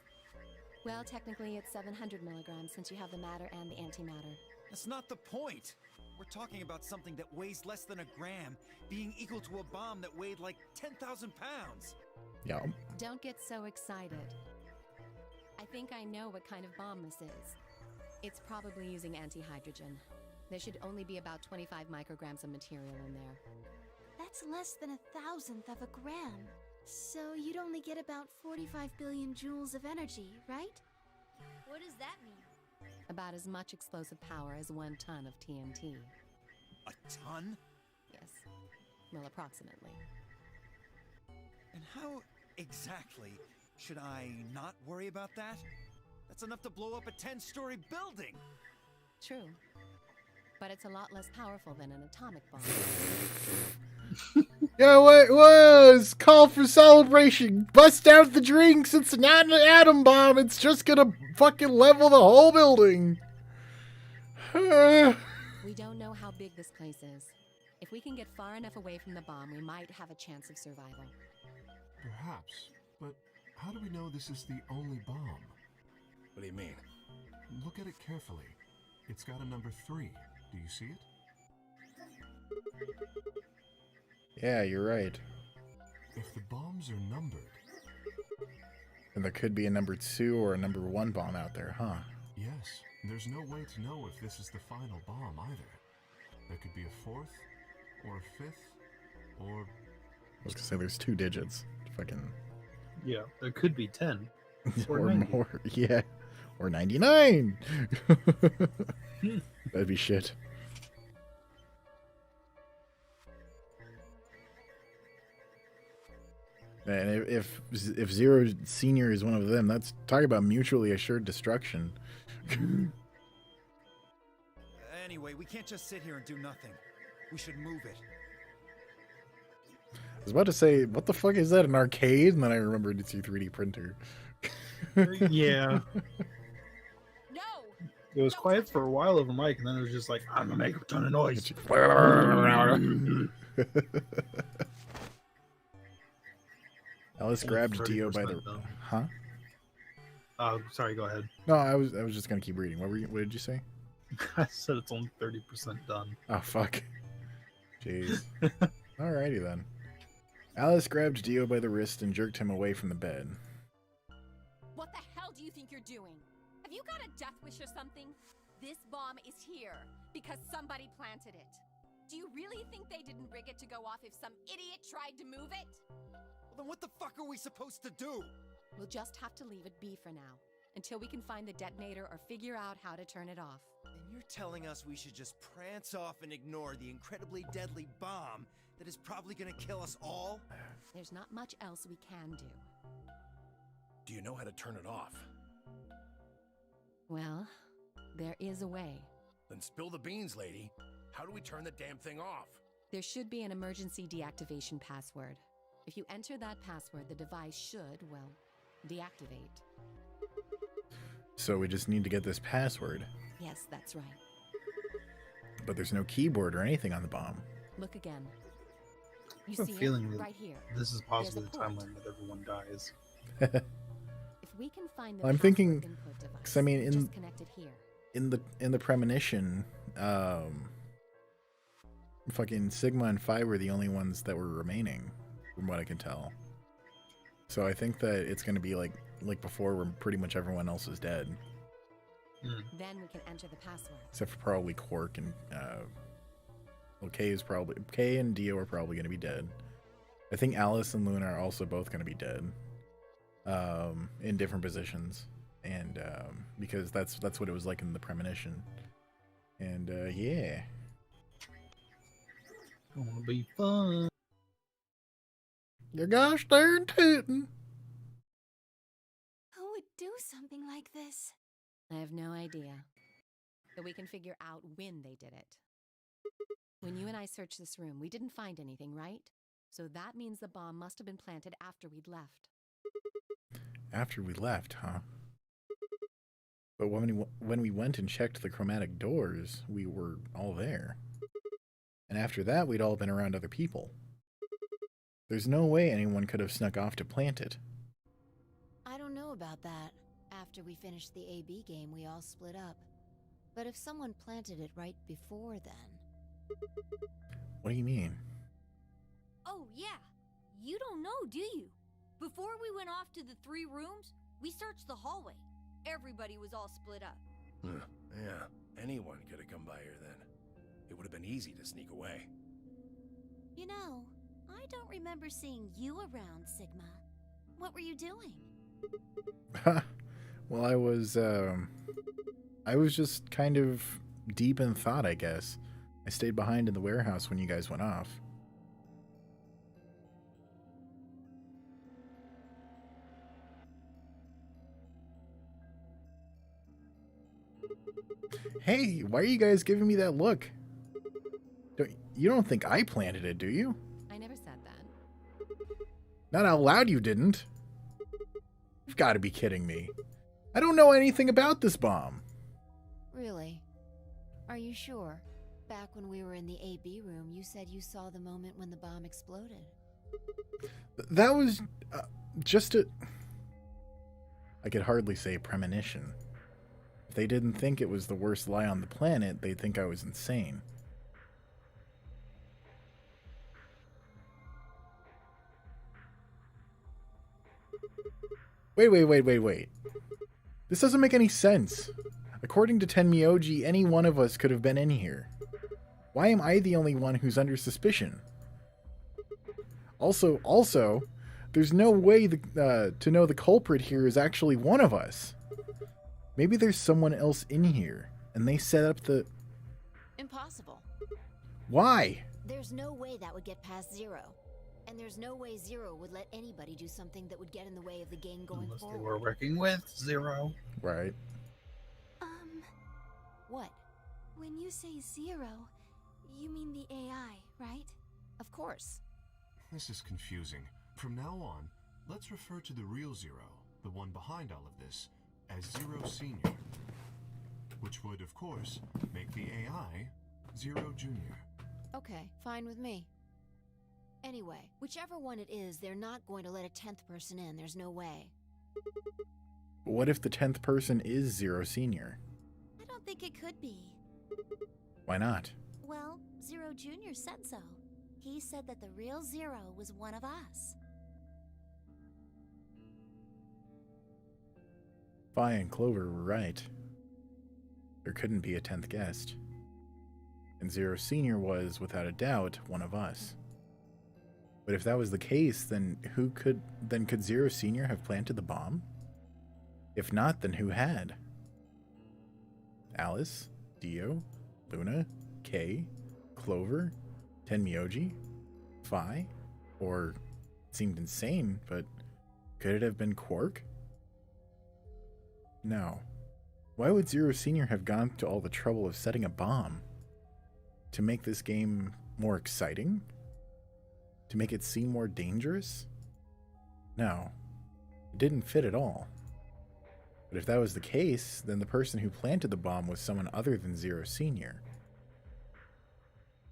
Well, technically it's 700 milligrams since you have the matter and the antimatter. That's not the point. We're talking about something that weighs less than a gram being equal to a bomb that weighed like 10,000 pounds. Yeah. Don't get so excited. I think I know what kind of bomb this is. It's probably using antihydrogen. There should only be about 25 micrograms of material in there. That's less than 1,000th of a gram. So you'd only get about 45 billion joules of energy, right? What does that mean? About as much explosive power as 1 ton of TNT. A ton? Yes. Well, approximately. And how exactly should I not worry about that? That's enough to blow up a 10-story building! True. But it's a lot less powerful than an atomic bomb. Yeah, what was? Call for celebration. Bust out the drinks. It's not an atom bomb. It's just gonna fucking level the whole building. We don't know how big this place is. If we can get far enough away from the bomb, we might have a chance of survival. Perhaps, but how do we know this is the only bomb? What do you mean? Look at it carefully. It's got a number 3. Do you see it? Yeah, you're right. If the bombs are numbered, And there could be a number 2 or a number 1 bomb out there, huh? yes, there's no way to know if this is the final bomb either. There could be a 4th, or a 5th, or... I was gonna say there's 2 digits. Fucking... Yeah, there could be 10. Or or 90. more. Yeah. Or 99. That'd be shit. And if Zero Senior is one of them, that's talking about mutually assured destruction. Anyway, we can't just sit here and do nothing. We should move it. I was about to say, what the fuck is that, an arcade? And then I remembered it's your 3D printer. Yeah. No! It was quiet for a while over mic, and then it was just like, I'm gonna make a ton of noise. Alice grabbed Dio by the... 30% done. Huh? Sorry, go ahead. No, I was just gonna keep reading. What did you say? I said it's only 30% done. Oh, fuck. Jeez. Alrighty then. Alice grabbed Dio by the wrist and jerked him away from the bed. What the hell do you think you're doing? Have you got a death wish or something? This bomb is here because somebody planted it. Do you really think they didn't rig it to go off if some idiot tried to move it? Well, then what the fuck are we supposed to do? We'll just have to leave it be for now, until we can find the detonator or figure out how to turn it off. And you're telling us we should just prance off and ignore the incredibly deadly bomb that is probably gonna kill us all? There's not much else we can do. Do you know how to turn it off? Well, there is a way. Then spill the beans, lady. How do we turn the damn thing off? There should be an emergency deactivation password. If you enter that password, the device should, well, deactivate. So we just need to get this password. Yes, that's right. But there's no keyboard or anything on the bomb. Look again. You I have see a feeling it? that Right here. this is There's possibly a the port. timeline that everyone dies. If we can find the I'm password thinking, input device, because I mean, just connected here. in the premonition, fucking Sigma and Phi were the only ones that were remaining, from what I can tell. So I think that it's gonna be like before, where pretty much everyone else is dead, Then we can enter the password. except for probably Quark and well, Kay and Dio are probably gonna be dead. I think Alice and Luna are also both gonna be dead, in different positions, and because that's what it was like in the premonition, and yeah. Gonna be fun. You gosh darn tootin'. Who would do something like this? I have no idea. But we can figure out when they did it. When you and I searched this room, we didn't find anything, right? So that means the bomb must have been planted after we'd left. After we left, huh? But when we went and checked the chromatic doors, we were all there. And after that, we'd all been around other people. There's no way anyone could have snuck off to plant it. I don't know about that. After we finished the AB game, we all split up. But if someone planted it right before then... What do you mean? Oh, yeah. You don't know, do you? Before we went off to the 3 rooms, we searched the hallway. Everybody was all split up. Yeah, anyone could have come by here then. It would have been easy to sneak away. You know, I don't remember seeing you around, Sigma. What were you doing? Well, I was just kind of deep in thought, I guess. I stayed behind in the warehouse when you guys went off. Hey, why are you guys giving me that look? You don't think I planted it, do you? I never said that. Not out loud, you didn't. You've got to be kidding me. I don't know anything about this bomb. Really? Are you sure? Back when we were in the AB room, you said you saw the moment when the bomb exploded. That was just a... I could hardly say premonition. If they didn't think it was the worst lie on the planet, they'd think I was insane. Wait. This doesn't make any sense. According to Tenmyoji, any one of us could have been in here. Why am I the only one who's under suspicion? Also, there's no way to know the culprit here is actually one of us. Maybe there's someone else in here, and they set up the... Impossible. Why? There's no way that would get past Zero. And there's no way Zero would let anybody do something that would get in the way of the game going Unless forward. they were working with Zero. Right. What? When you say Zero, you mean the AI, right? Of course. This is confusing. From now on, let's refer to the real Zero, the one behind all of this, as Zero Senior. Which would, of course, make the AI Zero Junior. Okay, fine with me. Anyway, whichever one it is, they're not going to let a 10th person in. There's no way. What if the 10th person is Zero Senior? I don't think it could be. Why not? Well, Zero Jr. said so. He said that the real Zero was one of us. Phi and Clover were right. There couldn't be a 10th guest. And Zero Senior was, without a doubt, one of us. But if that was the case, then could Zero Senior have planted the bomb? If not, then who had? Alice, Dio, Luna, Kay, Clover, Tenmyoji, Phi? Or, it seemed insane, but could it have been Quark? No. Why would Zero Senior have gone to all the trouble of setting a bomb? To make this game more exciting? To make it seem more dangerous? No. It didn't fit at all. But if that was the case, then the person who planted the bomb was someone other than Zero Senior.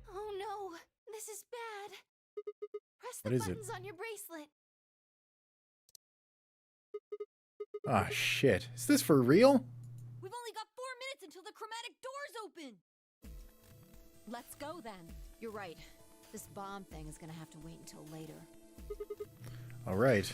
Oh no, this is bad. What is it? buttons on your bracelet. Ah, shit. Is this for real? We've only got 4 minutes until the chromatic doors open. Let's go then. You're right. This bomb thing is gonna have to wait until later. All right.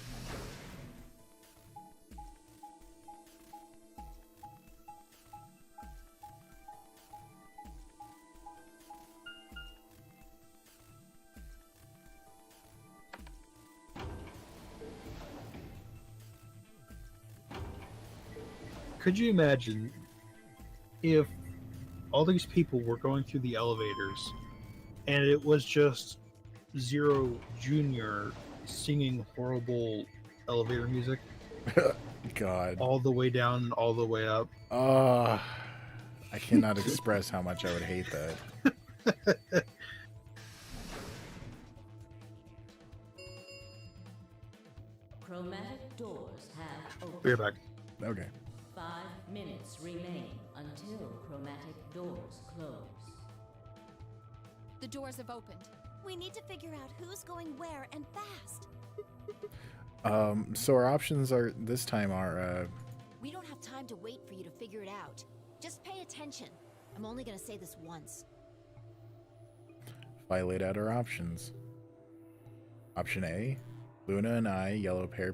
Could you imagine if all these people were going through the elevators and it was just Zero Jr. singing horrible elevator music God. all the way down, all the way up? I cannot express how much I would hate that. Chromatic doors have opened. We're back. Okay. 5 minutes remain until chromatic doors close. The doors have opened. We need to figure out who's going where and fast. So our options are this time are We don't have time to wait for you to figure it out. Just pay attention. I'm only gonna say this once. if I laid out our options. Option A, Luna and I yellow pair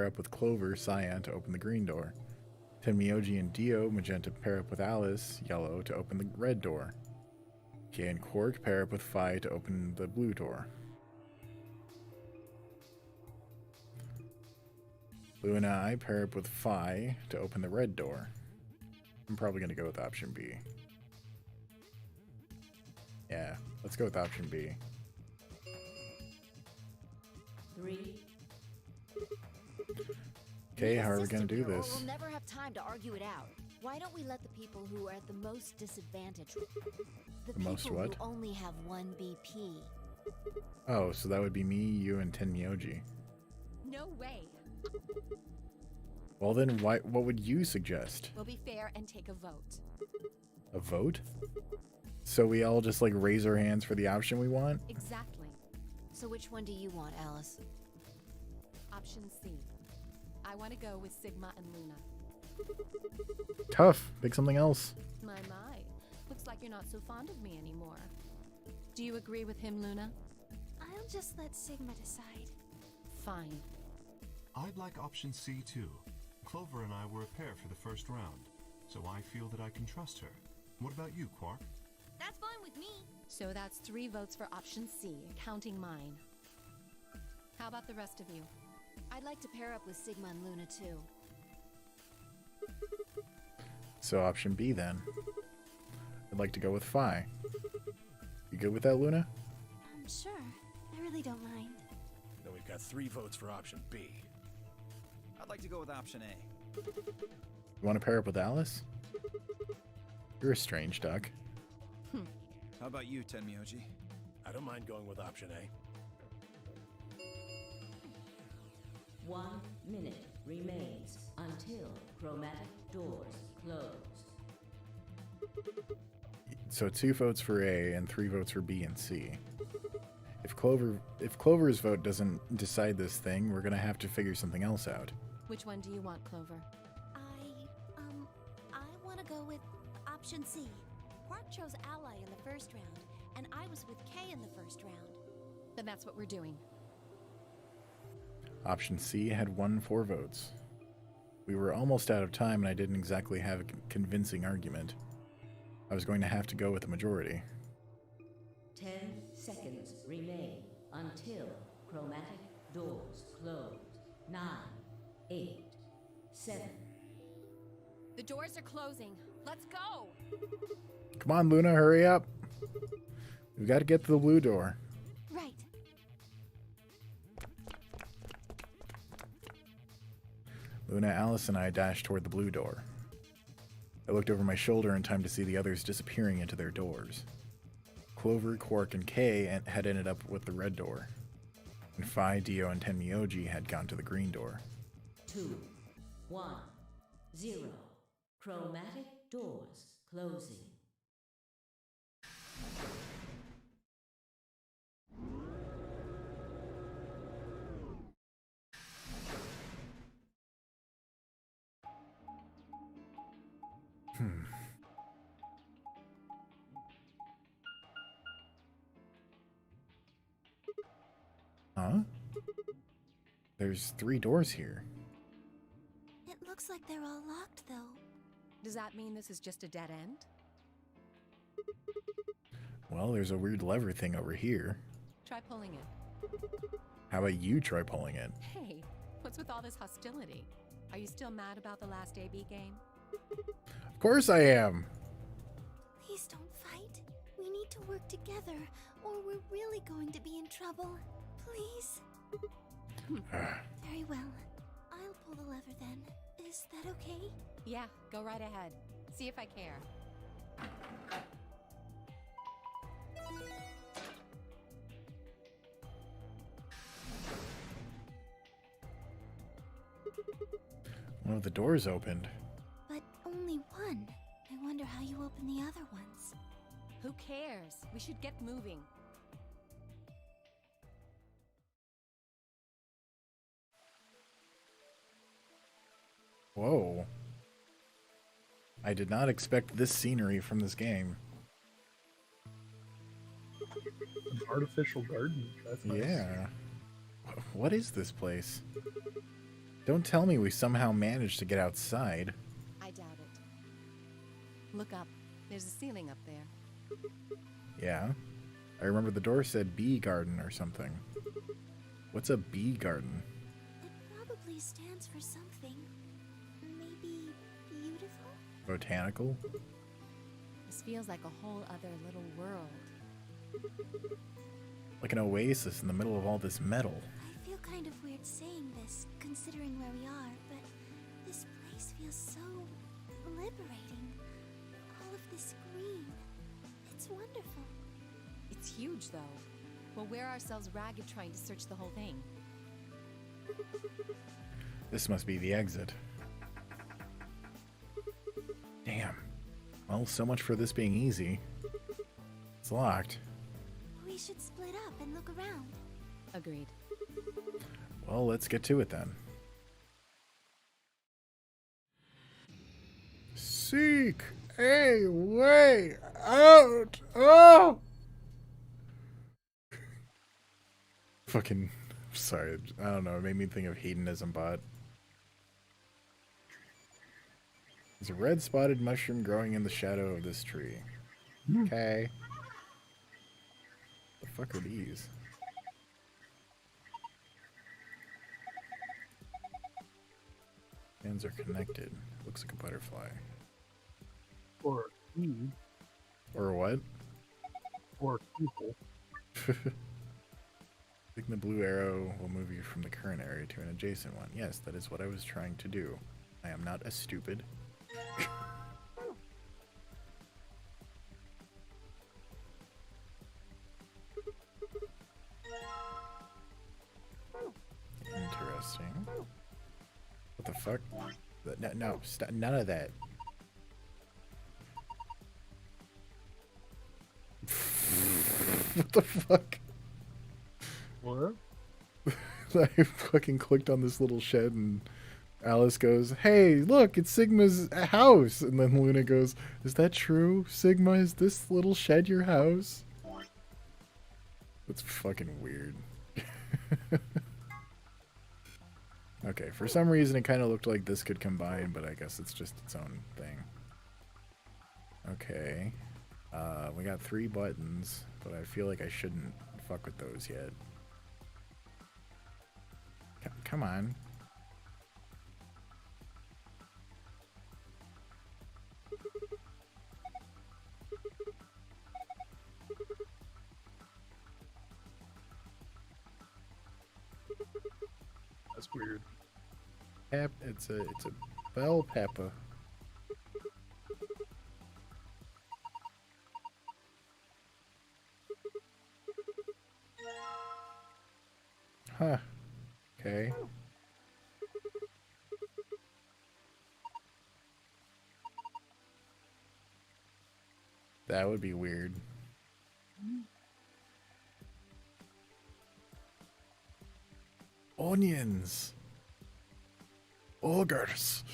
up with Clover, cyan to open the green door. Tenmyoji and Dio, magenta, pair up with Alice, yellow to open the red door. Kay and Quark pair up with Phi to open the blue door. Luna and I pair up with Phi to open the red door. I'm probably going to go with option B. Yeah, let's go with option B. 3. Okay, how are we System going to do here, or this? We'll never have time to argue it out. Why don't we let the people who are at the most disadvantage, the people most what? who only have 1 BP? Oh, so that would be me, you, and Tenmyoji. No way. Well then, what would you suggest? We'll be fair and take a vote. A vote? So we all just like raise our hands for the option we want? Exactly. So which one do you want, Alice? Option C. I want to go with Sigma and Luna. Tough. Pick something else. My. Looks like you're not so fond of me anymore. Do you agree with him, Luna? I'll just let Sigma decide. Fine. I'd like option C too. Clover and I were a pair for the first round, so I feel that I can trust her. What about you, Quark? That's fine with me. So that's 3 votes for option C, counting mine. How about the rest of you? I'd like to pair up with Sigma and Luna too. So option B then. I'd like to go with Phi. You good with that, Luna? Sure. I really don't mind. Then we've got 3 votes for option B. I'd like to go with option A. You want to pair up with Alice? You're a strange duck. How about you, Tenmyoji? I don't mind going with option A. 1 minute remains until chromatic doors close. So 2 votes for A and 3 votes for B and C. If Clover's vote doesn't decide this thing, we're gonna have to figure something else out. Which one do you want, Clover? I want to go with option C. Quark chose Ally in the first round, and I was with Kay in the first round. Then that's what we're doing. Option C had won 4 votes. We were almost out of time and I didn't exactly have a convincing argument. I was going to have to go with the majority. 10 seconds remain until chromatic doors close. 9, 8, 7. The doors are closing. Let's go! Come on, Luna, hurry up! We've got to get to the blue door. Right. Luna, Alice, and I dashed toward the blue door. I looked over my shoulder in time to see the others disappearing into their doors. Clover, Quark, and Kay had ended up with the red door. And Phi, Dio, and Tenmyoji had gone to the green door. 2, 1, 0. Chromatic doors closing. Huh? There's 3 doors here. It looks like they're all locked, though. Does that mean this is just a dead end? Well, there's a weird lever thing over here. Try pulling it. How about you try pulling it? Hey, what's with all this hostility? Are you still mad about the last AB game? Of course I am. Please don't fight. We need to work together, or we're really going to be in trouble. Please. Very well. I'll pull the lever then. Is that okay? Yeah, go right ahead. See if I care. One of the doors opened. But only one. I wonder how you open the other ones. Who cares? We should get moving. Whoa. I did not expect this scenery from this game. An artificial garden. That's nice. Yeah. What is this place? Don't tell me we somehow managed to get outside. I doubt it. Look up. There's a ceiling up there. Yeah. I remember the door said bee garden or something. What's a bee garden? It probably stands for something. Maybe beautiful? Botanical? This feels like a whole other little world. Like an oasis in the middle of all this metal. I feel kind of weird saying this, considering where we are, but this place feels so liberating. All of this green. It's wonderful. It's huge, though. We'll wear ourselves ragged trying to search the whole thing. This must be the exit. Damn. Well, so much for this being easy. It's locked. We should split up and look around. Agreed. Well, let's get to it then. Seek a way out. Oh! Fucking, sorry, I don't know, it made me think of Hedonism Bot. There's a red spotted mushroom growing in the shadow of this tree. Okay. The fuck are these? Hands are connected. Looks like a butterfly. Or Or what? or people. Clicking the blue arrow will move you from the current area to an adjacent one. Yes, that is what I was trying to do. I am not a stupid. Interesting. What the fuck? No, no, none of that. What the fuck? What? I fucking clicked on this little shed and Alice goes, "Hey, look, it's Sigma's house." And then Luna goes, "Is that true? Sigma, is this little shed your house?" That's fucking weird. Okay, for some reason it kind of looked like this could combine, but I guess it's just its own thing. Okay. We got 3 buttons, but I feel like I shouldn't fuck with those yet. Come on. That's weird. It's a bell pepper. Huh. Okay. That would be weird. Onions. Ogres.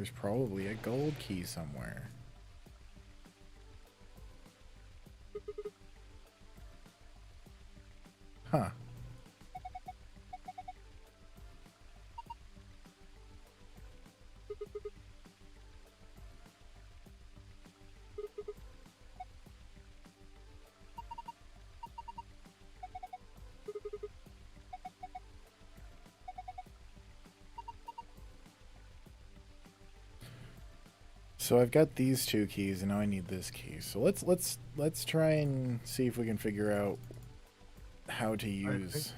there's probably a gold key somewhere. Huh. So I've got these two keys, and now I need this key. So let's try and see if we can figure out how to use.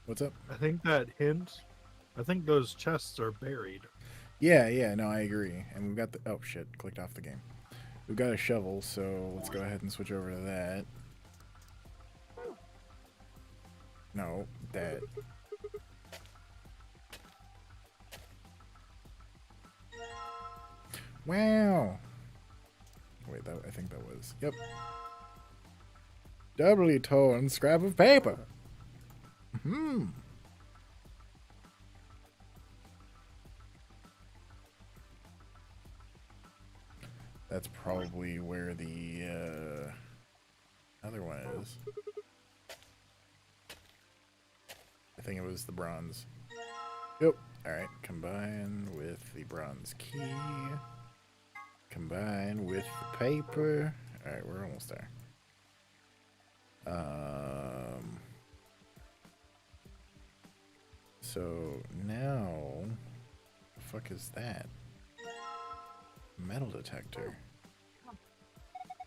What's up? I think that hint. I think those chests are buried. Yeah, no, I agree. And we've got the oh shit, clicked off the game. We've got a shovel, so let's go ahead and switch over to that. No, that. Wow. Wait, that I think that was. Yep. Doubly torn scrap of paper. Hmm. That's probably where the other one is. I think it was the bronze. Yep. Alright, combine with the bronze key. Combine with the paper. Alright, we're almost there. So now, the fuck is that? Metal detector.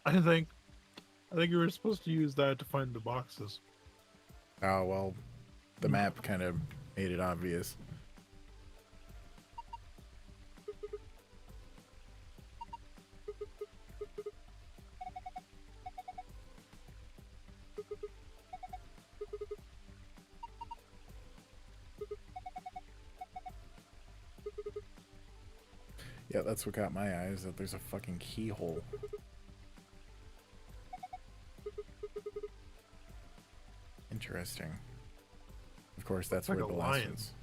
I think you were supposed to use that to find the boxes. Oh well, the map kind of made it obvious. Yeah, that's what caught my eye, is that there's a fucking keyhole. Interesting. Of course, that's like where a the lion. lessons.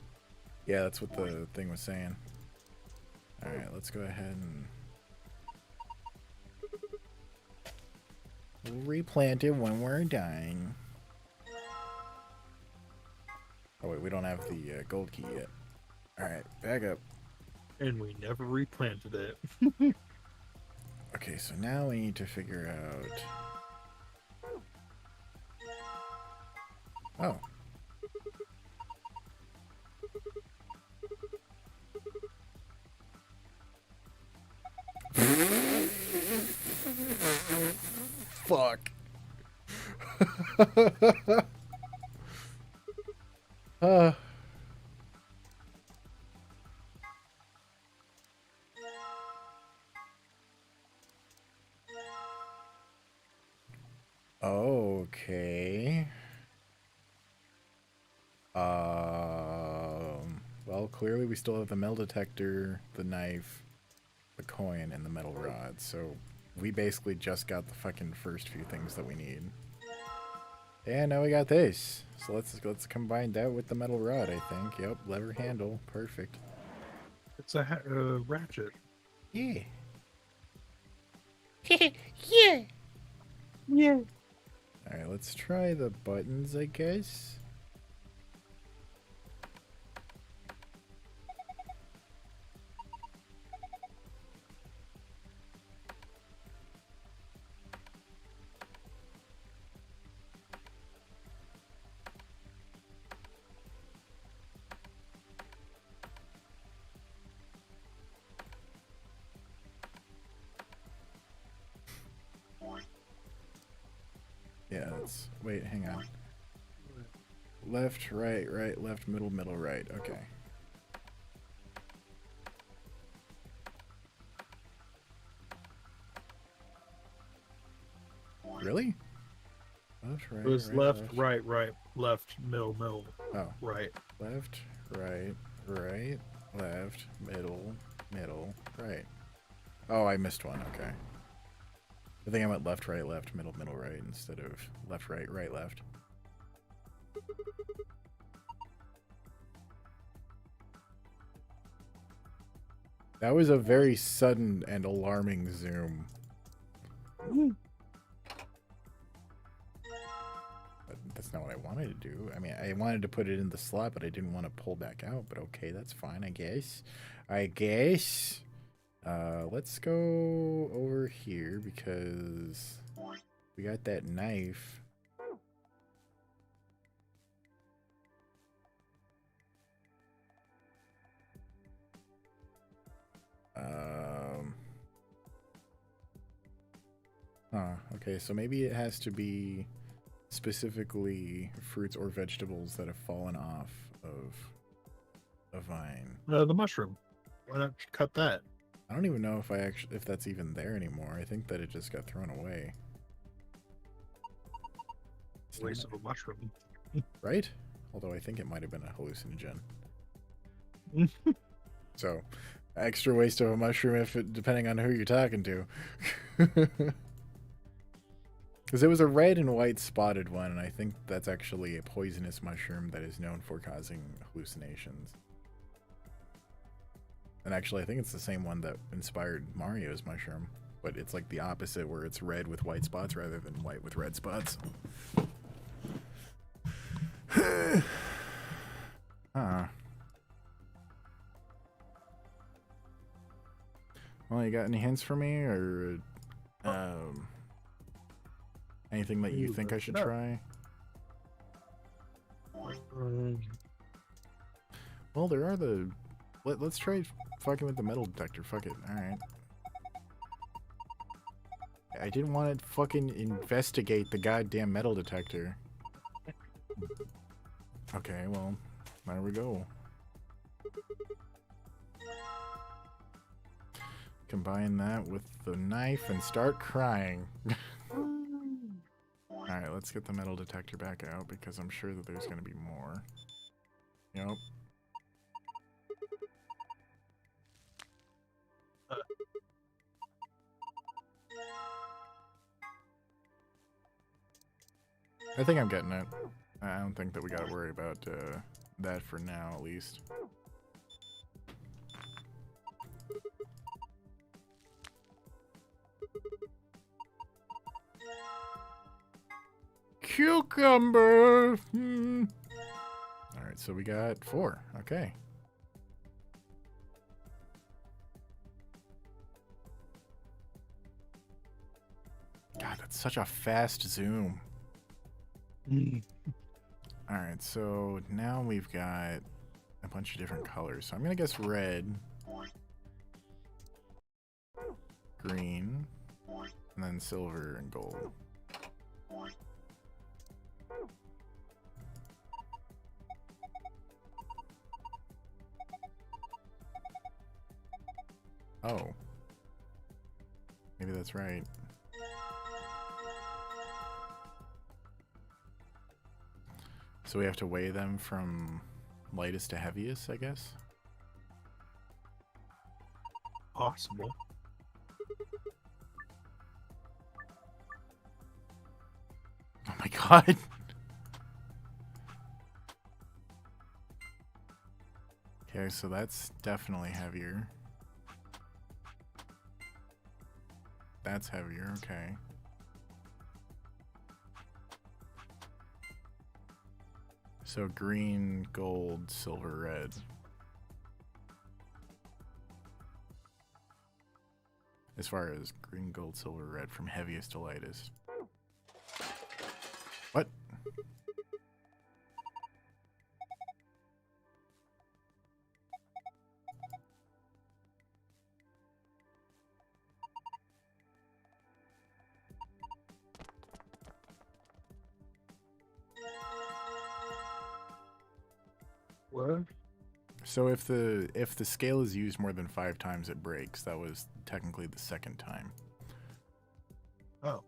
Yeah, that's what the thing was saying. Alright, let's go ahead and we'll replant it when we're done. Oh wait, we don't have the gold key yet. Alright, back up. And we never replanted it. Okay, so now we need to figure out... Oh. Fuck. Okay. Well, clearly we still have the metal detector, the knife, the coin, and the metal rod. So we basically just got the fucking first few things that we need. And now we got this. So let's combine that with the metal rod, I think. Yep, lever handle. Perfect. It's a ratchet. Yeah. Yeah. Yeah. Alright, let's try the buttons, I guess. Yeah, that's... Wait, hang on. Left, right, right, left, middle, middle, right. Okay. Really? Left, right, It was right, left, right, right, left, middle, middle. Oh. Right. Left, right, right, left, middle, middle, right. Oh, I missed one. Okay. I think I went left, right, left, middle, middle, right instead of left, right, right, left. That was a very sudden and alarming zoom. But that's not what I wanted to do. I mean, I wanted to put it in the slot, but I didn't want to pull back out. But okay, that's fine, I guess. Let's go over here because we got that knife. Okay, so maybe it has to be specifically fruits or vegetables that have fallen off of a vine. The mushroom. Why not cut that? I don't even know if that's even there anymore. I think that it just got thrown away. Waste of a mushroom. Right? Although I think it might have been a hallucinogen. So, extra waste of a mushroom depending on who you're talking to. Because it was a red and white spotted one, and I think that's actually a poisonous mushroom that is known for causing hallucinations. And actually, I think it's the same one that inspired Mario's mushroom, but it's like the opposite, where it's red with white spots rather than white with red spots. Well, you got any hints for me, or anything that you think I should try? Well, there are the... Let's try fucking with the metal detector. Fuck it. Alright. I didn't want to fucking investigate the goddamn metal detector. Okay, well, there we go. Combine that with the knife and start crying. Alright, let's get the metal detector back out because I'm sure that there's going to be more. Yep. I think I'm getting it. I don't think that we gotta worry about that for now, at least. Cucumber! Alright, so we got 4. Okay. God, that's such a fast zoom. Alright, so now we've got a bunch of different colors. So I'm gonna guess red, green, and then silver and gold. Oh. Maybe that's right. So we have to weigh them from lightest to heaviest, I guess? Possible. Oh my god! Okay, so that's definitely heavier. That's heavier, okay. So green, gold, silver, red. As far as green, gold, silver, red from heaviest to lightest. What? What? So if the scale is used more than 5 times, it breaks. That was technically the second time. Oh.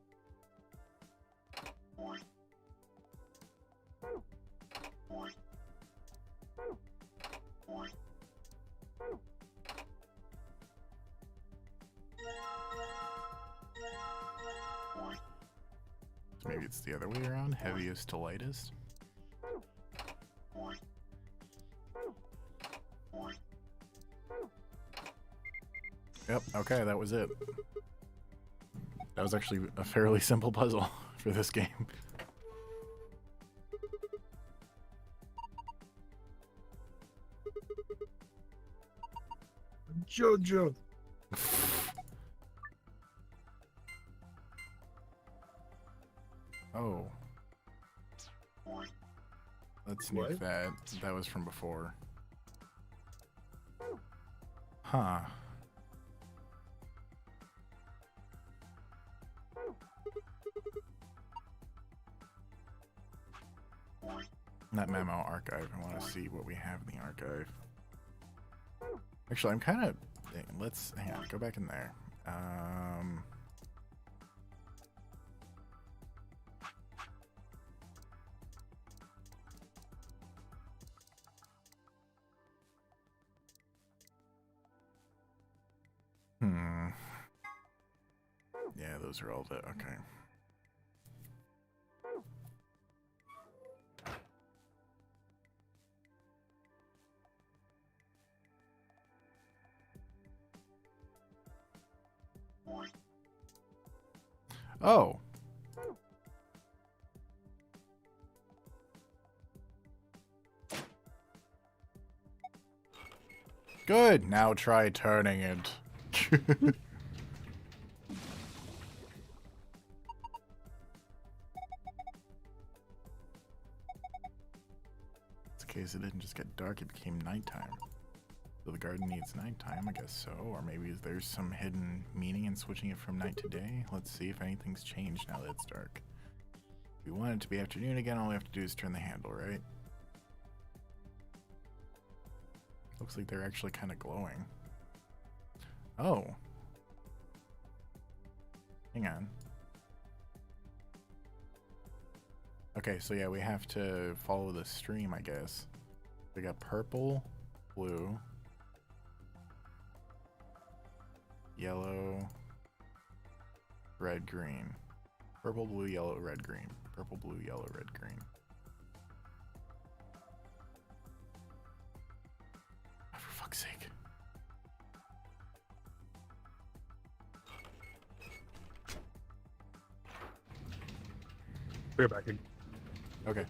So maybe it's the other way around, heaviest to lightest. Yep, okay, that was it. That was actually a fairly simple puzzle for this game. Jojo. Oh. Let's sneak that. That was from before. Huh. That memo archive. I want to see what we have in the archive. Actually, I'm kind of... Let's... Hang on. Go back in there. Yeah, those are all the... Okay. Oh. Good. Now try turning it. It's a case it didn't just get dark, it became nighttime. So the garden needs nighttime, I guess so. Or maybe there's some hidden meaning in switching it from night to day. Let's see if anything's changed now that it's dark. If we want it to be afternoon again, all we have to do is turn the handle, right? Looks like they're actually kind of glowing. Oh. Hang on. Okay, so yeah, we have to follow the stream, I guess. We got purple, blue, yellow, red, green. Purple, blue, yellow, red, green. Purple, blue, yellow, red, green. Oh, for fuck's sake. We're back in. Okay.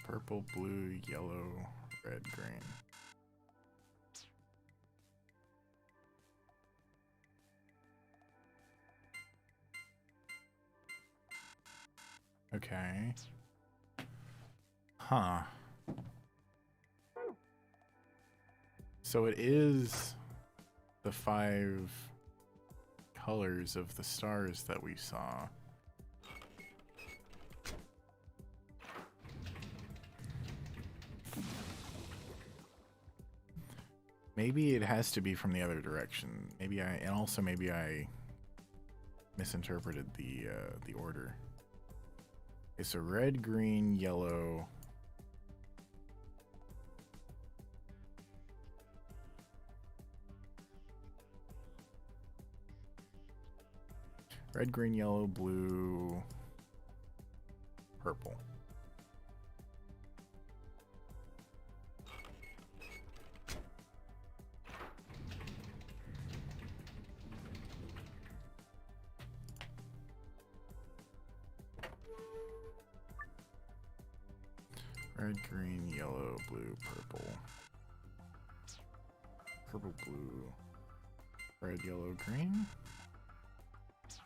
Purple, blue, yellow, red, green. Okay. Huh. So it is the 5 colors of the stars that we saw. Maybe it has to be from the other direction. Maybe I misinterpreted the order. Okay, so red, green, yellow. Red, green, yellow, blue, purple. Red, green, yellow, blue, purple. Purple, blue, red, yellow, green.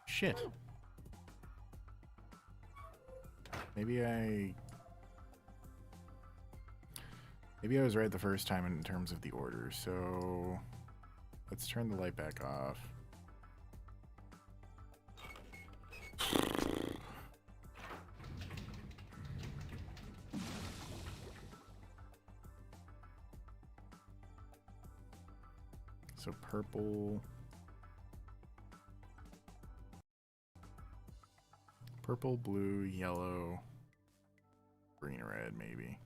Shit. Maybe I was right the first time in terms of the order, so let's turn the light back off. So purple, blue, yellow, green, red, maybe.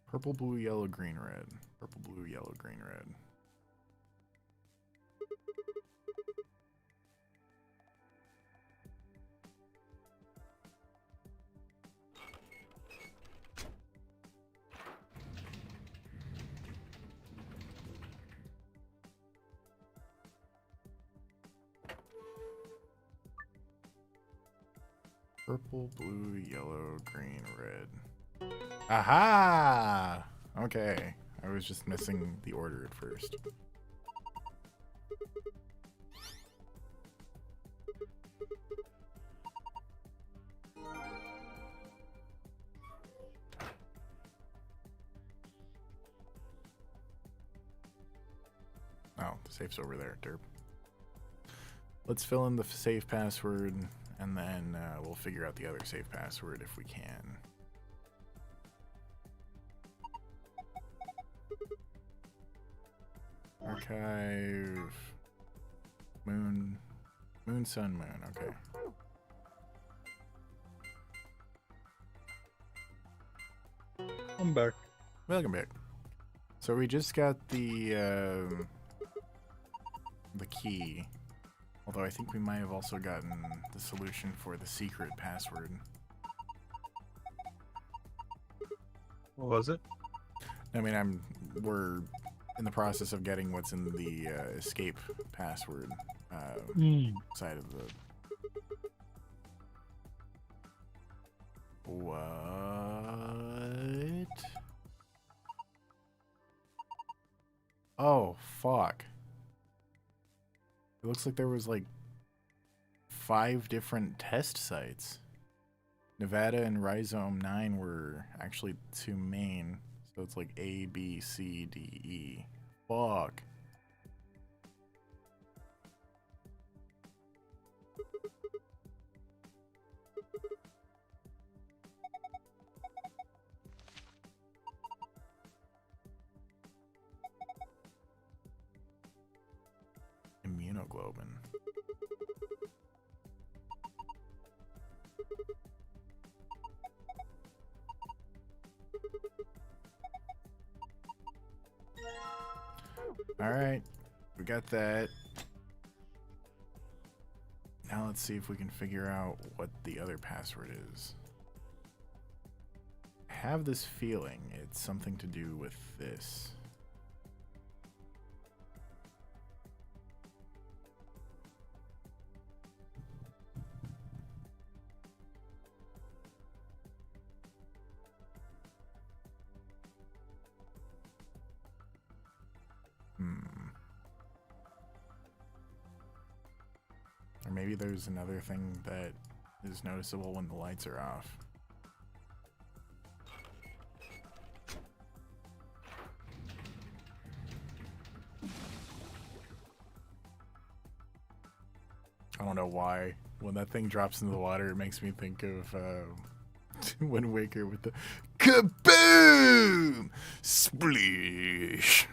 Purple, blue, yellow, green, red. Purple, blue, yellow, green, red. Purple, blue, yellow, green, red. Aha! Okay. I was just missing the order at first. Oh, the safe's over there, derp. Let's fill in the safe password, and then we'll figure out the other safe password if we can. Archive. Moon, sun, moon. Okay. I'm back. Welcome back. So we just got the key. Although I think we might have also gotten the solution for the secret password. What was it? I mean, we're in the process of getting what's in the escape password side of the. What? Oh, fuck. It looks like there was like 5 different test sites. Nevada and Rhizome 9 were actually 2 main. So it's like A, B, C, D, E. Fuck. Immunoglobin. All right, we got that. Now let's see if we can figure out what the other password is. I have this feeling it's something to do with this. Or maybe there's another thing that is noticeable when the lights are off. I don't know why. When that thing drops into the water, it makes me think of Wind Waker with the kaboom! Splish!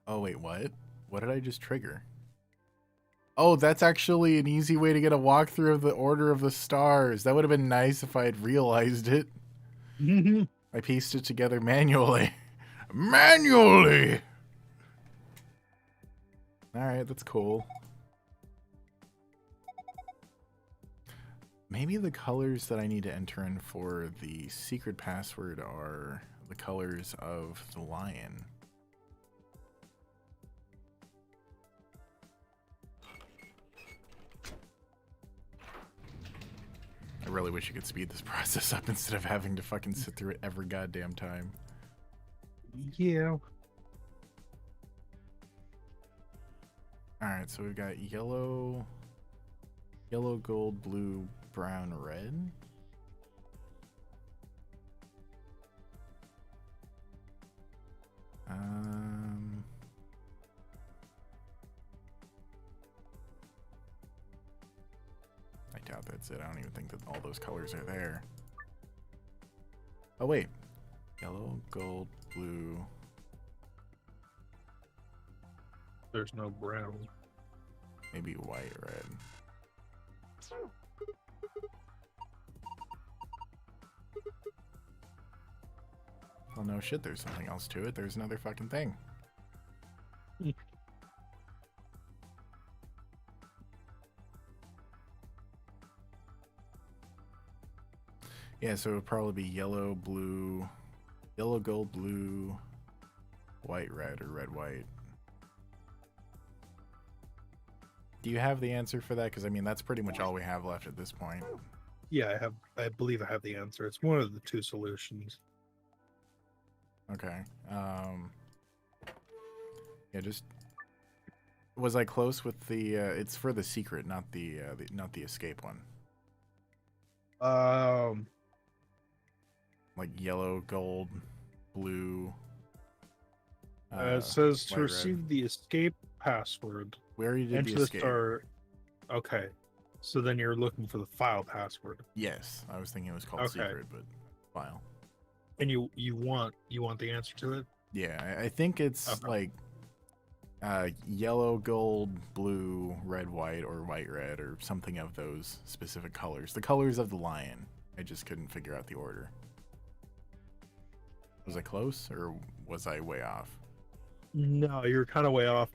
Oh, wait, what? What did I just trigger? Oh, that's actually an easy way to get a walkthrough of the Order of the Stars. That would have been nice if I had realized it. I pieced it together manually. Manually! Alright, that's cool. Maybe the colors that I need to enter in for the secret password are the colors of the lion. I really wish you could speed this process up instead of having to fucking sit through it every goddamn time. Yeah. Alright, so we've got yellow, gold, blue, brown, red. I doubt that's it. I don't even think that all those colors are there. Oh, wait. Yellow, gold, blue. There's no brown. Maybe white, red. Well, no shit, there's something else to it. There's another fucking thing. Yeah, so it would probably be yellow, blue, Yellow, gold, blue, white, red, or red, white. Do you have the answer for that? Because I mean, that's pretty much all we have left at this point. Yeah, I believe I have the answer. It's one of the two solutions. Okay. Yeah, just was I close with the? It's for the secret, not the not the escape one. Like yellow, gold, blue. It says to white, receive red. the escape password. We already did Enter the the escape. star. Okay, so then you're looking for the file password. Yes, I was thinking it was called Okay. secret, but file. And you want the answer to it? Yeah, I think it's like yellow, gold, blue, red, white, or white, red, or something of those specific colors. The colors of the lion. I just couldn't figure out the order. Was I close, or was I way off? No, you're kind of way off.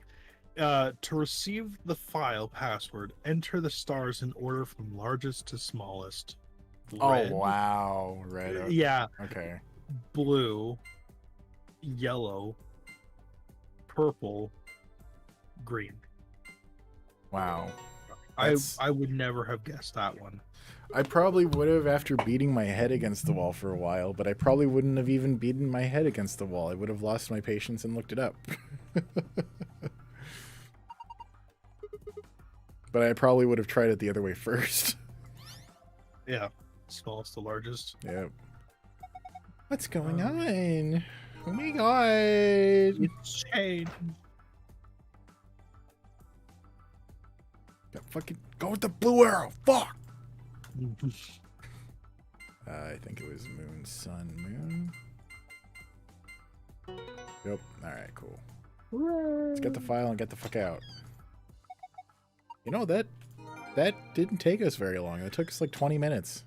To receive the file password, enter the stars in order from largest to smallest. Red, Oh, wow. Red. Yeah. Okay. Blue, yellow, purple, green. Wow. I would never have guessed that one. I probably would have after beating my head against the wall for a while, but I probably wouldn't have even beaten my head against the wall. I would have lost my patience and looked it up. But I probably would have tried it the other way first. Yeah. Smallest to largest. Yep. What's going on? Oh my god. It's changed. Fucking go with the blue arrow. Fuck. I think it was moon, sun, moon. Yep. Alright, cool. Let's get the file and get the fuck out. You know, that didn't take us very long. It took us like 20 minutes.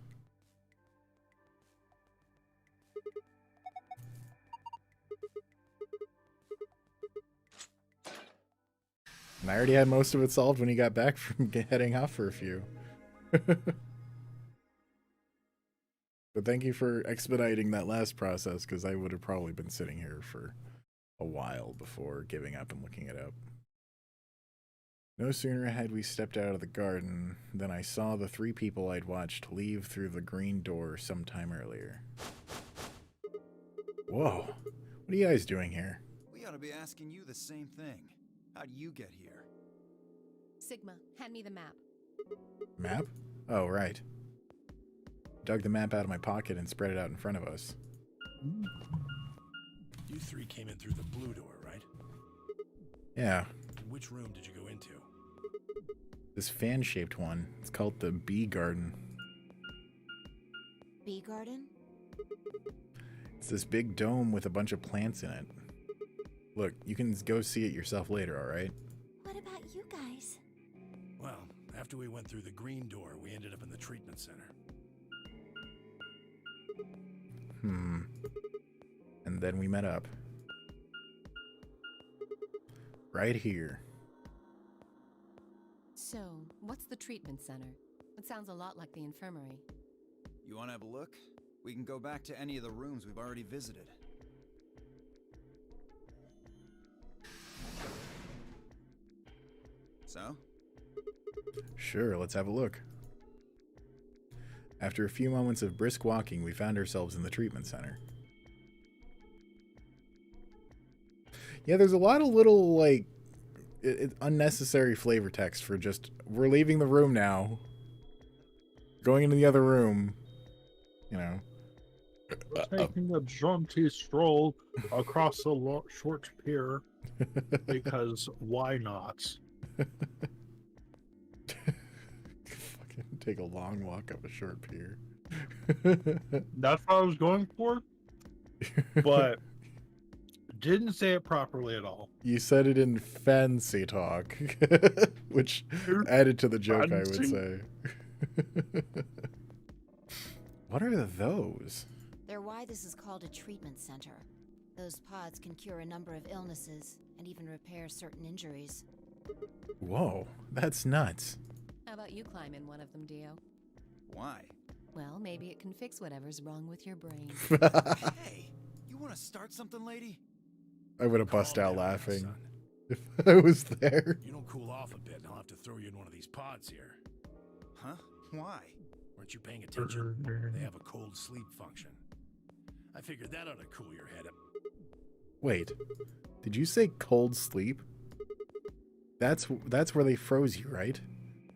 And I already had most of it solved when he got back from heading off for a few. But thank you for expediting that last process, because I would have probably been sitting here for a while before giving up and looking it up. No sooner had we stepped out of the garden than I saw the 3 people I'd watched leave through the green door sometime earlier. Whoa, what are you guys doing here? We ought to be asking you the same thing. How'd you get here? Sigma, hand me the map. Map? Oh, right. Dug the map out of my pocket and spread it out in front of us. You 3 came in through the blue door, right? Yeah. Which room did you go into? This fan-shaped one. It's called the Bee Garden. Bee garden? It's this big dome with a bunch of plants in it. Look, you can go see it yourself later, alright? What about you guys? Well, after we went through the green door, we ended up in the treatment center. And then we met up. Right here. So, what's the treatment center? It sounds a lot like the infirmary. You want to have a look? We can go back to any of the rooms we've already visited. So? Sure, let's have a look. After a few moments of brisk walking, we found ourselves in the treatment center. Yeah, there's a lot of little, like, unnecessary flavor text for just, we're leaving the room now. Going into the other room. You know. Taking a jaunty stroll across the short pier. Because why not? Fucking take a long walk up a short pier. That's what I was going for. But didn't say it properly at all. You said it in fancy talk, which added to the joke, I would say. What are those? They're why this is called a treatment center. Those pods can cure a number of illnesses and even repair certain injuries. Whoa, that's nuts. How about you climb in one of them, Dio? Why? Well, maybe it can fix whatever's wrong with your brain. Hey, You want to start something, lady? I would have bust Calm out down, laughing son. if I was there. You don't cool off a bit, and I'll have to throw you in one of these pods here. Huh? Why? Weren't you paying attention? They have a cold sleep function. I figured that ought to cool your head up. Wait, did you say cold sleep? That's where they froze you, right?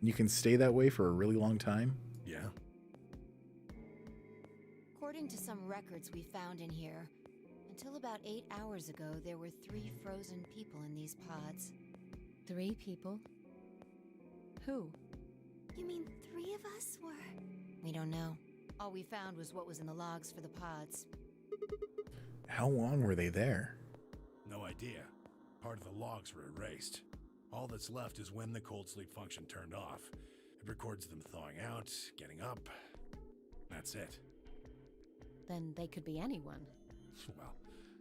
You can stay that way for a really long time? Yeah. According to some records we found in here, until about 8 hours ago, there were 3 frozen people in these pods. 3 people? Who? You mean 3 of us were? We don't know. All we found was what was in the logs for the pods. How long were they there? No idea. Part of the logs were erased. All that's left is when the cold sleep function turned off. It records them thawing out, getting up. That's it. Then they could be anyone. Well,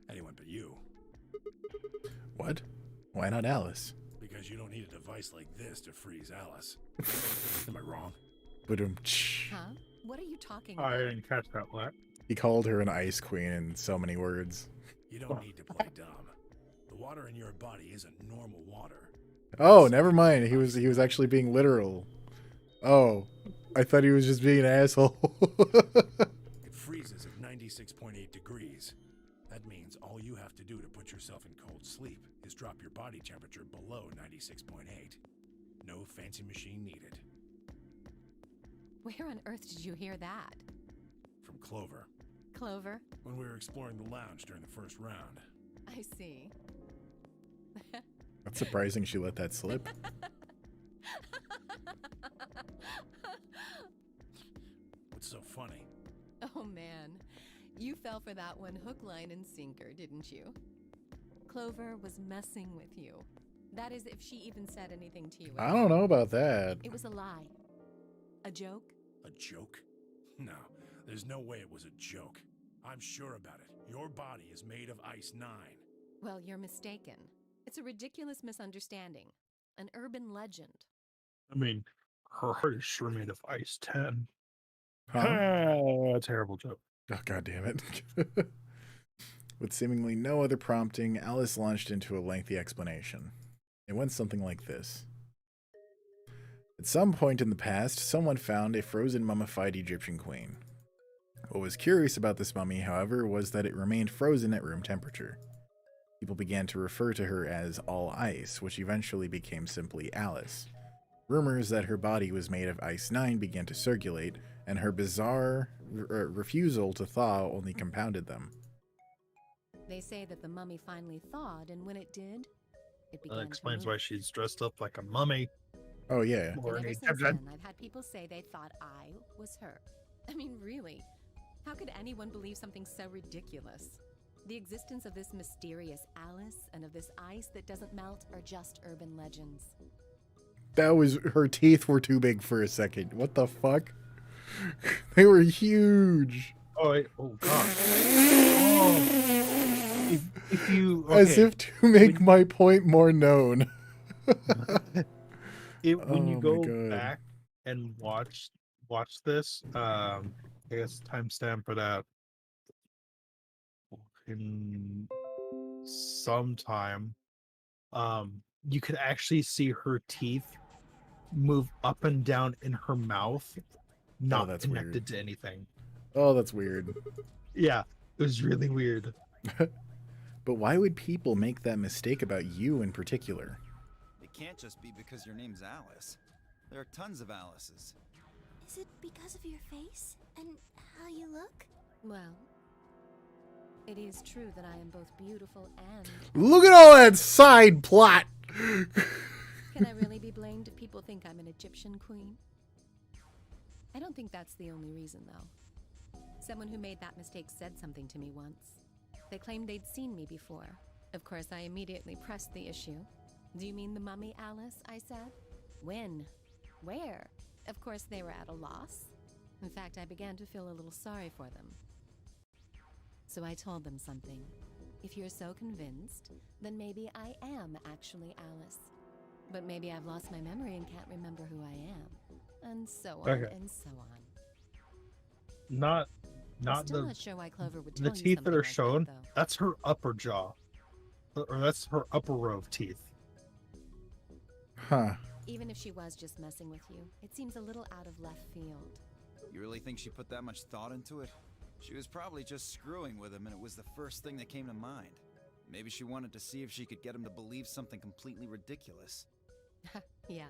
anyone but you. What? Why not Alice? Because you don't need a device like this to freeze Alice. Am I wrong? Ba-dum-tsh. Huh? What are you talking I about? didn't catch that. What? He called her an ice queen in so many words. You don't need to play dumb. The water in your body isn't normal water. Oh, never mind. He was actually being literal. Oh, I thought he was just being an asshole. It freezes at 96.8 degrees. That means all you have to do to put yourself in cold sleep is drop your body temperature below 96.8. No fancy machine needed. Where on earth did you hear that? From Clover, Clover? when we were exploring the lounge during the first round. I see. That's surprising she let that slip. What's so funny? Oh man, you fell for that one hook, line, and sinker, didn't you? Clover was messing with you. That is, if she even said anything to you. I don't know about that. It was a lie. A joke? A joke? No, there's no way it was a joke. I'm sure about it. Your body is made of Ice 9. Well, you're mistaken. It's a ridiculous misunderstanding. An urban legend. I mean, her heart is sure made of ice 10. Huh? Terrible joke. Oh, God damn it. With seemingly no other prompting, Alice launched into a lengthy explanation. It went something like this. At some point in the past, someone found a frozen mummified Egyptian queen. What was curious about this mummy, however, was that it remained frozen at room temperature. People began to refer to her as All Ice, which eventually became simply Alice. Rumors that her body was made of Ice 9 began to circulate, and her bizarre refusal to thaw only compounded them. They say that the mummy finally thawed, and when it did, it began That explains to why move. she's dressed up like a mummy. Oh, yeah. And Or ever an since Egyptian. then, I've had people say they thought I was her. I mean, really, how could anyone believe something so ridiculous? The existence of this mysterious Alice and of this ice that doesn't melt are just urban legends. That was, her teeth were too big for a second. What the fuck? They were huge. Oh, oh God. Oh. If you As okay, if to make my point more known. when you Oh my go God. back and watch this, I guess timestamp for that in some time, you could actually see her teeth move up and down in her mouth, not that's connected weird. to anything. Oh, that's weird. Yeah, it was really weird. But why would people make that mistake about you in particular? It can't just be because your name's Alice. There are tons of Alices. Is it because of your face and how you look? Well, it is true that I am both beautiful and... Look at all that side plot! Can I really be blamed if people think I'm an Egyptian queen? I don't think that's the only reason, though. Someone who made that mistake said something to me once. They claimed they'd seen me before. Of course, I immediately pressed the issue. Do you mean the mummy, Alice? I said. When? Where? Of course, they were at a loss. In fact, I began to feel a little sorry for them. So I told them something. If you're so convinced, then maybe I am actually Alice. But maybe I've lost my memory and can't remember who I am. And so on Okay. and so on. Not Not Still the not sure why Clover would the tell you teeth that something are like shown. that, though. That's her upper jaw, or that's her upper row of teeth. Huh. Even if she was just messing with you, it seems a little out of left field. You really think she put that much thought into it? She was probably just screwing with him, and it was the first thing that came to mind. Maybe she wanted to see if she could get him to believe something completely ridiculous. Yeah,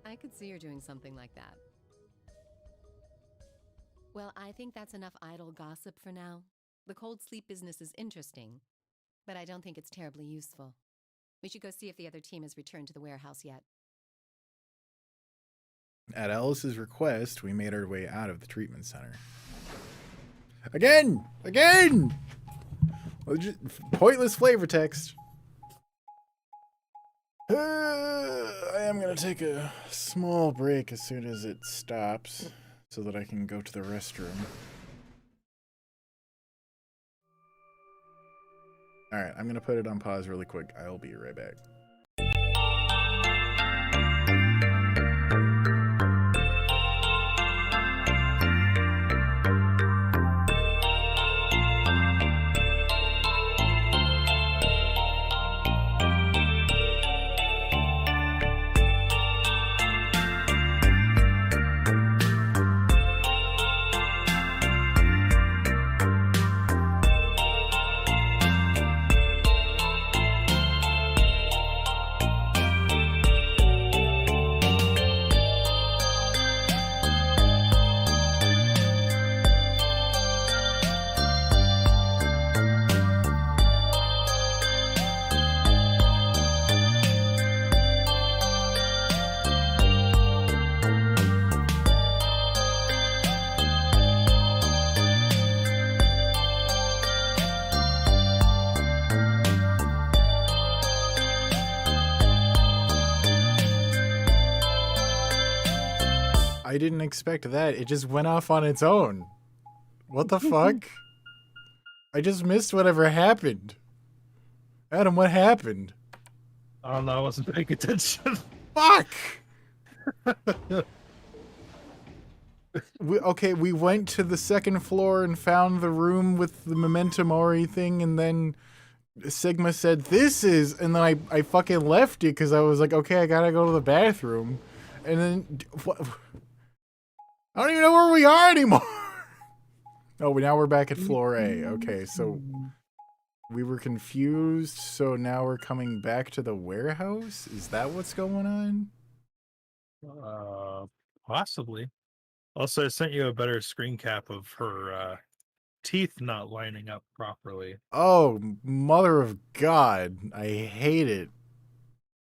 I could see her doing something like that. Well, I think that's enough idle gossip for now. The cold sleep business is interesting, but I don't think it's terribly useful. We should go see if the other team has returned to the warehouse yet. At Alice's request, we made our way out of the treatment center. Again! Again! Pointless flavor text. I am going to take a small break as soon as it stops so that I can go to the restroom. Alright, I'm going to put it on pause really quick. I'll be right back. I didn't expect that. It just went off on its own. What the fuck? I just missed whatever happened. Adam, what happened? I don't know. I wasn't paying attention. Fuck! We went to the second floor and found the room with the Memento Mori thing, and then Sigma said, "This is," and then I fucking left it because I was like, okay, I gotta go to the bathroom. And then, what? I don't even know where we are anymore. Oh, now we're back at floor A. Okay, so we were confused, so now we're coming back to the warehouse? Is that what's going on? Possibly. Also, I sent you a better screen cap of her teeth not lining up properly. Oh, mother of God. I hate it.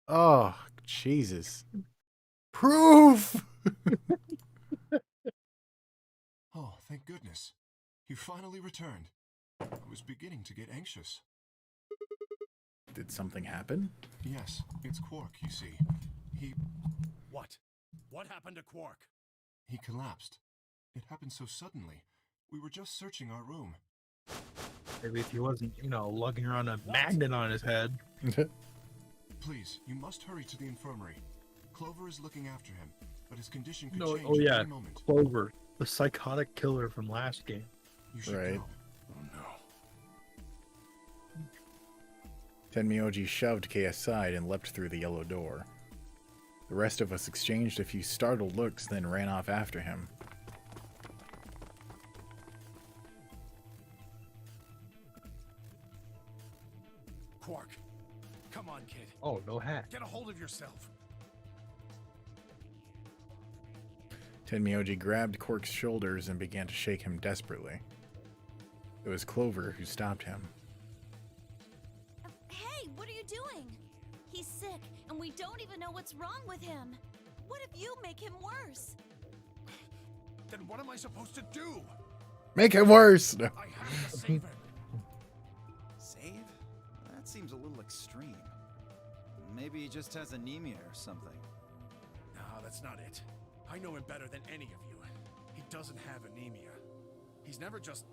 Oh, Jesus. Proof! Oh, thank goodness. You finally returned. I was beginning to get anxious. Did something happen? Yes, it's Quark, you see. What? What happened to Quark? He collapsed. It happened so suddenly. We were just searching our room. Maybe if he wasn't, lugging around a magnet on his head. Please, you must hurry to the infirmary. Clover is looking after him, but his condition could No, change at any moment. Clover, the psychotic killer from last game. You should Right. go. Oh no. Tenmyoji shoved Kei aside and leapt through the yellow door. The rest of us exchanged a few startled looks, then ran off after him. Quark. Come on, kid. Oh, no hat. Get a hold of yourself. Tenmyoji grabbed Quark's shoulders and began to shake him desperately. It was Clover who stopped him. Hey, what are you doing? He's sick, and we don't even know what's wrong with him. What if you make him worse? Then what am I supposed to do? Make it worse! No. I have to save him. Save? That seems a little extreme. Maybe he just has anemia or something. No, that's not it. I know him better than any of you. He doesn't have anemia. He's never just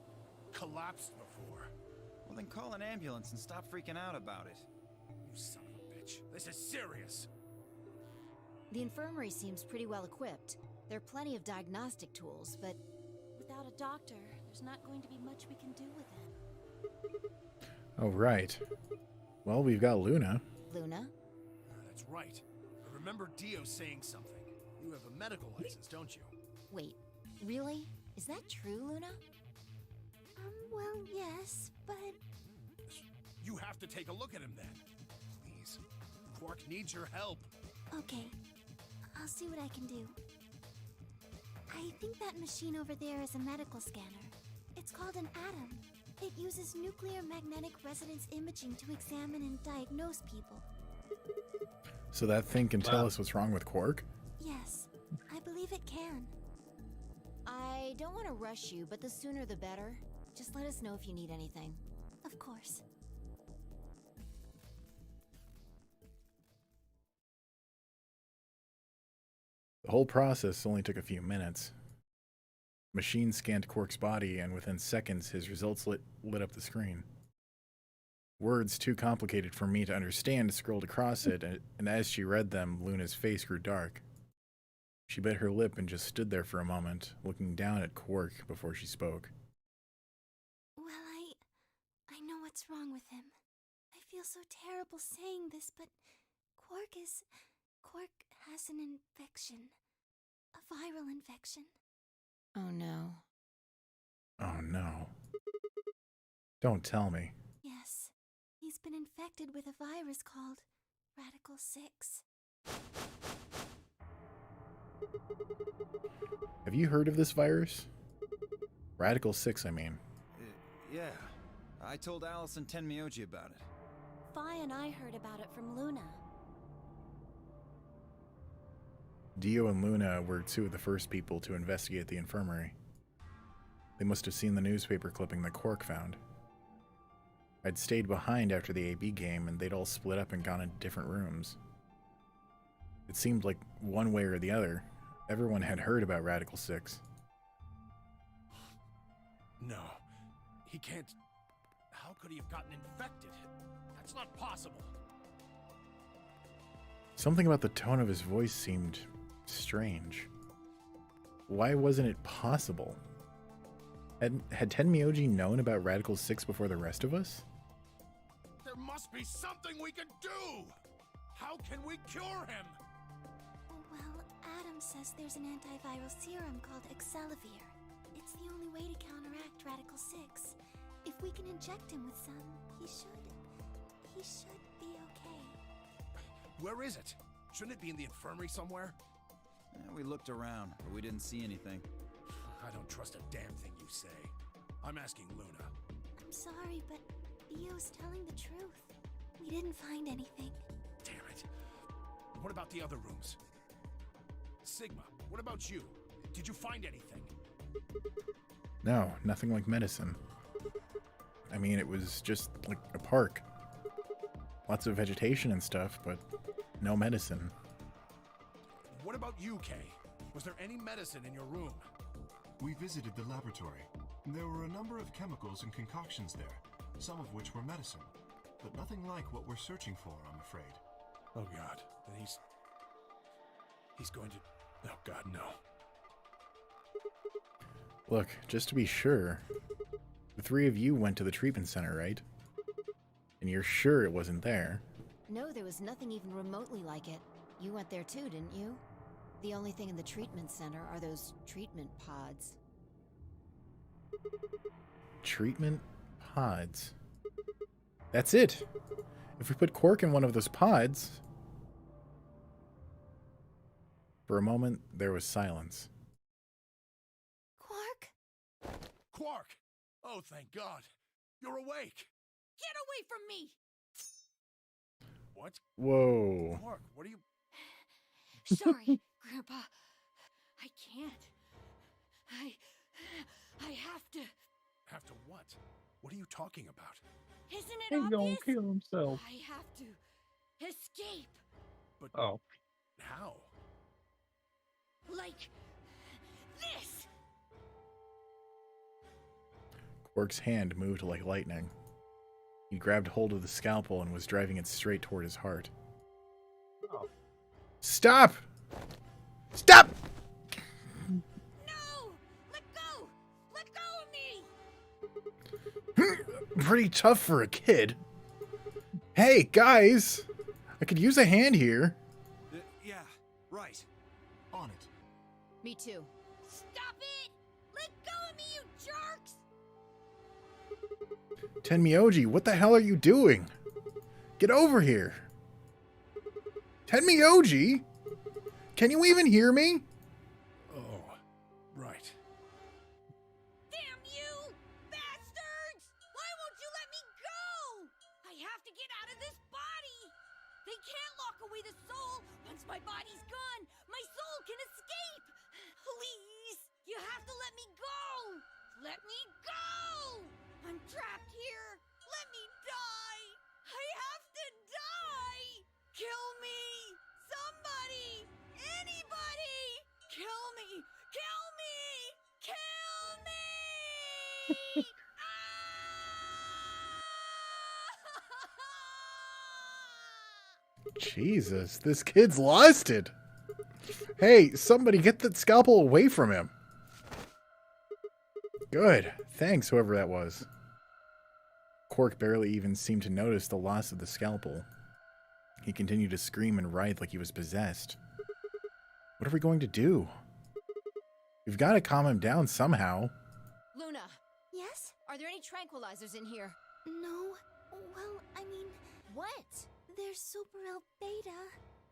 collapsed before. Well, then call an ambulance and stop freaking out about it. You son of a bitch. This is serious. The infirmary seems pretty well equipped. There are plenty of diagnostic tools, but Without a doctor, there's not going to be much we can do with him. Oh, right. Well, we've got Luna. Luna? That's right. I remember Dio saying something. You have a medical license, don't you? Wait, really? Is that true, Luna? Well, yes, but... You have to take a look at him then. Please. Quark needs your help. Okay, I'll see what I can do. I think that machine over there is a medical scanner. It's called an atom. It uses nuclear magnetic resonance imaging to examine and diagnose people. So that thing can tell us what's wrong with Quark? Yes, I believe it can. I don't want to rush you, but the sooner the better. Just let us know if you need anything. Of course. The whole process only took a few minutes. Machine scanned Quark's body, and within seconds, his results lit up the screen. Words too complicated for me to understand scrolled across it, and as she read them, Luna's face grew dark. She bit her lip and just stood there for a moment, looking down at Quark before she spoke. Well, I know what's wrong with him. I feel so terrible saying this, but Quark has an infection. A viral infection. Oh no. Oh no. Don't tell me. Yes. He's been infected with a virus called Radical 6. Have you heard of this virus? Radical 6, I mean. Yeah. I told Alice and Tenmyoji about it. Fi and I heard about it from Luna. Dio and Luna were two of the first people to investigate the infirmary. They must have seen the newspaper clipping that Quark found. I'd stayed behind after the AB game, and they'd all split up and gone into different rooms. It seemed like one way or the other, everyone had heard about Radical 6. No. He can't... How could he have gotten infected? That's not possible. Something about the tone of his voice seemed strange. Why wasn't it possible? Had Tenmyoji known about Radical 6 before the rest of us? There must be something we can do! How can we cure him? Well, Adam says there's an antiviral serum called Excelivir. It's the only way to counteract Radical 6. If we can inject him with some, he should be okay. Where is it? Shouldn't it be in the infirmary somewhere? We looked around, but we didn't see anything. I don't trust a damn thing you say. I'm asking Luna. I'm sorry, but Theo's telling the truth. We didn't find anything. Damn it. What about the other rooms? Sigma, what about you? Did you find anything? No, nothing like medicine. I mean, it was just like a park. Lots of vegetation and stuff, but no medicine. What about you, Kay? Was there any medicine in your room? We visited the laboratory. There were a number of chemicals and concoctions there, some of which were medicine, but nothing like what we're searching for, I'm afraid. Oh God, then he's going to... Oh God, no. Look, just to be sure, the three of you went to the treatment center, right? And you're sure it wasn't there? No, there was nothing even remotely like it. You went there too, didn't you? The only thing in the treatment center are those treatment pods. Treatment pods. That's it. If we put Quark in one of those pods... For a moment, there was silence. Quark? Quark! Oh, thank God. You're awake. Get away from me! What? Whoa. Quark, what are you... Sorry, Grandpa. I can't. I have to. Have to what? What are you talking about? Isn't it He's gonna obvious? kill himself. I have to escape. But Oh. how? Like this. Quark's hand moved like lightning. He grabbed hold of the scalpel and was driving it straight toward his heart. Oh. Stop! Stop! No! Let go! Let go of me! pretty tough for a kid. Hey, guys! I could use a hand here. Yeah, right. On it. Me too. Stop it! Let go of me, you jerks! Tenmyoji, what the hell are you doing? Get over here. Tenmyoji? Can you even hear me? Oh, right. Damn you! Bastards! Why won't you let me go? I have to get out of this body! They can't lock away the soul! Once my body's gone, my soul can escape! Please! You have to let me go! Let me go! I'm trapped here! Let me die! I have to die! Kill me! Somebody! Anybody! Kill me! Kill me! Kill me! Jesus, this kid's lost it. Hey, somebody get that scalpel away from him. Good. Thanks, whoever that was. Quark barely even seemed to notice the loss of the scalpel. He continued to scream and writhe like he was possessed. What are we going to do? We've got to calm him down somehow. Luna, Yes? are there any tranquilizers in here? No. Well, I mean, What? there's Superel Beta.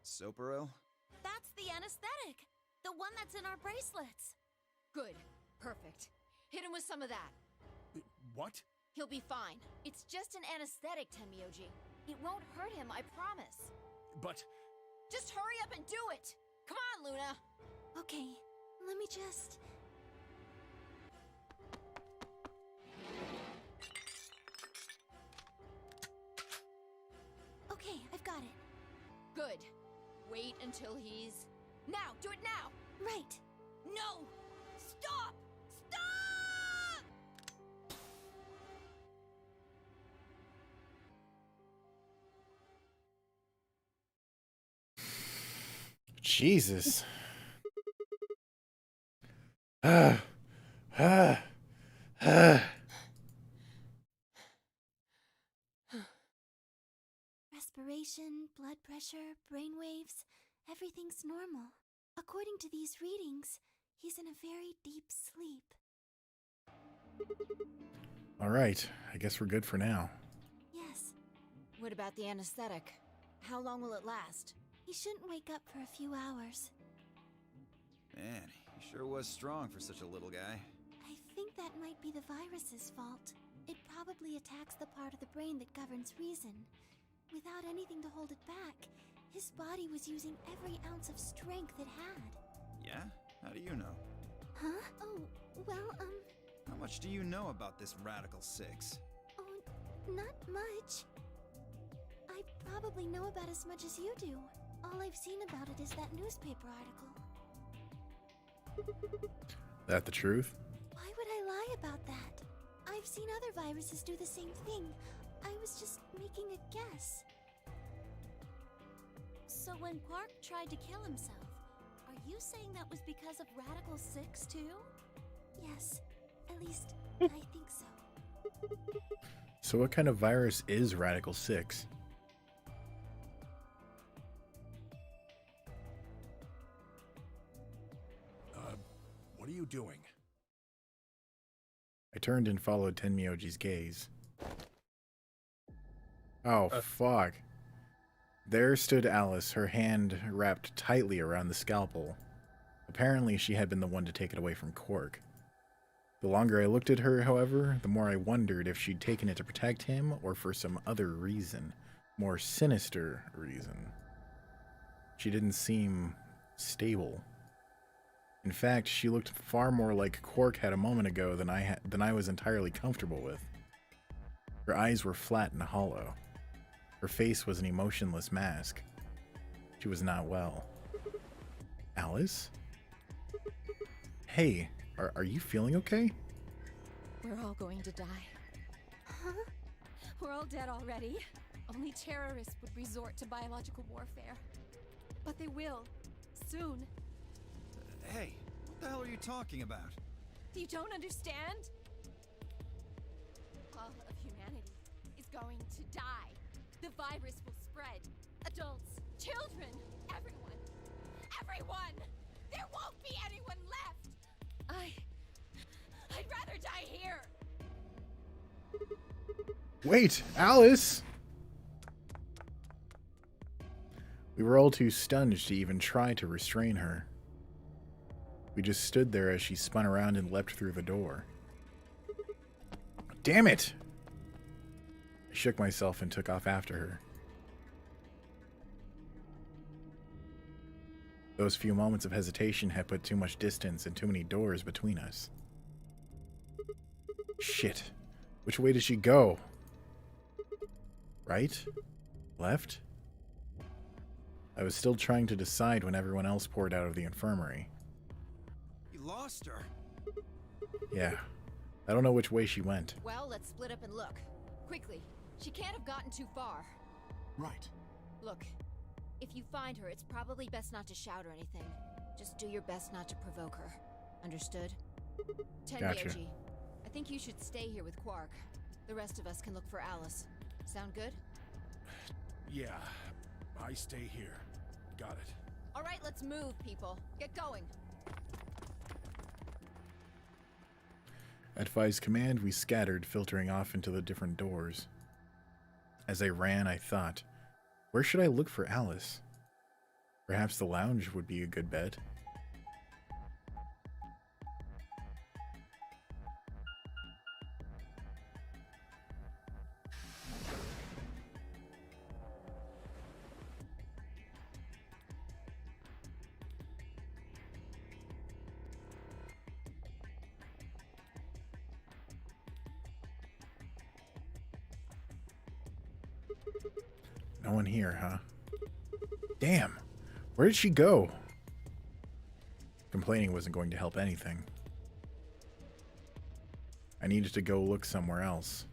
Soperil? That's the anesthetic. The one that's in our bracelets. Good. Perfect. Hit him with some of that. What? He'll be fine. It's just an anesthetic, Tenmyoji. It won't hurt him, I promise. But Just hurry up and do it! Come on, Luna! Okay, let me just... Okay, I've got it. Good. Wait until he's... Now! Do it now! Right. No! Stop! Stop! Jesus. Respiration, blood pressure, brain waves, everything's normal. According to these readings, he's in a very deep sleep. All right, I guess we're good for now. Yes, What about the anesthetic? How long will it last? he shouldn't wake up for a few hours. Man, he sure was strong for such a little guy. I think that might be the virus's fault. It probably attacks the part of the brain that governs reason. Without anything to hold it back, his body was using every ounce of strength it had. Yeah? How do you know? Huh? Oh, well, How much do you know about this Radical 6? oh, not much. I probably know about as much as you do. All I've seen about it is that newspaper article. That the truth? Why would I lie about that? I've seen other viruses do the same thing. I was just making a guess. So when Quark tried to kill himself, are you saying that was because of Radical 6 too? Yes, at least I think so. So what kind of virus is Radical 6? What are you doing? I turned and followed Tenmyoji's gaze. Oh, fuck. There stood Alice, her hand wrapped tightly around the scalpel. Apparently, she had been the one to take it away from Quark. The longer I looked at her, however, the more I wondered if she'd taken it to protect him or for some other reason. More sinister reason. She didn't seem stable. In fact, she looked far more like Quark had a moment ago than I was entirely comfortable with. Her eyes were flat and hollow. Her face was an emotionless mask. She was not well. Alice? Hey, are you feeling okay? We're all going to die. Huh? We're all dead already. Only terrorists would resort to biological warfare. But they will. Soon. Hey, what the hell are you talking about? You don't understand? All of humanity going to die. The virus will spread. Adults, children, everyone. Everyone! There won't be anyone left! I'd rather die here! Wait, Alice! We were all too stunned to even try to restrain her. We just stood there as she spun around and leapt through the door. Damn it! I shook myself and took off after her. Those few moments of hesitation had put too much distance and too many doors between us. Shit. Which way did she go? Right? Left? I was still trying to decide when everyone else poured out of the infirmary. You lost her. Yeah. I don't know which way she went. Well, let's split up and look. Quickly. She can't have gotten too far. Right. Look, if you find her, it's probably best not to shout or anything. Just do your best not to provoke her. Understood? Gotcha. Tenryoji, I think you should stay here with Quark. The rest of us can look for Alice. Sound good? Yeah, I stay here. Got it. All right, let's move, people. Get going. At Vi's command, we scattered, filtering off into the different doors. As I ran, I thought, where should I look for Alice? Perhaps the lounge would be a good bet. No one here, huh? Damn! Where did she go? Complaining wasn't going to help anything. I needed to go look somewhere else.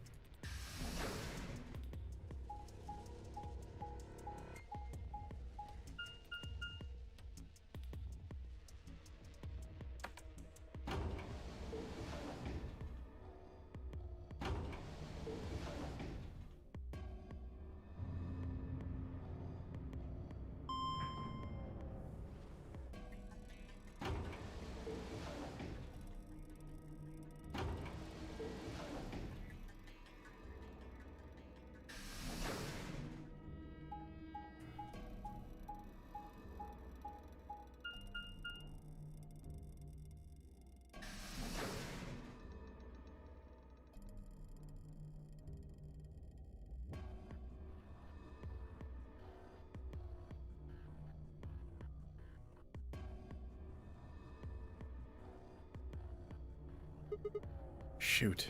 Shoot.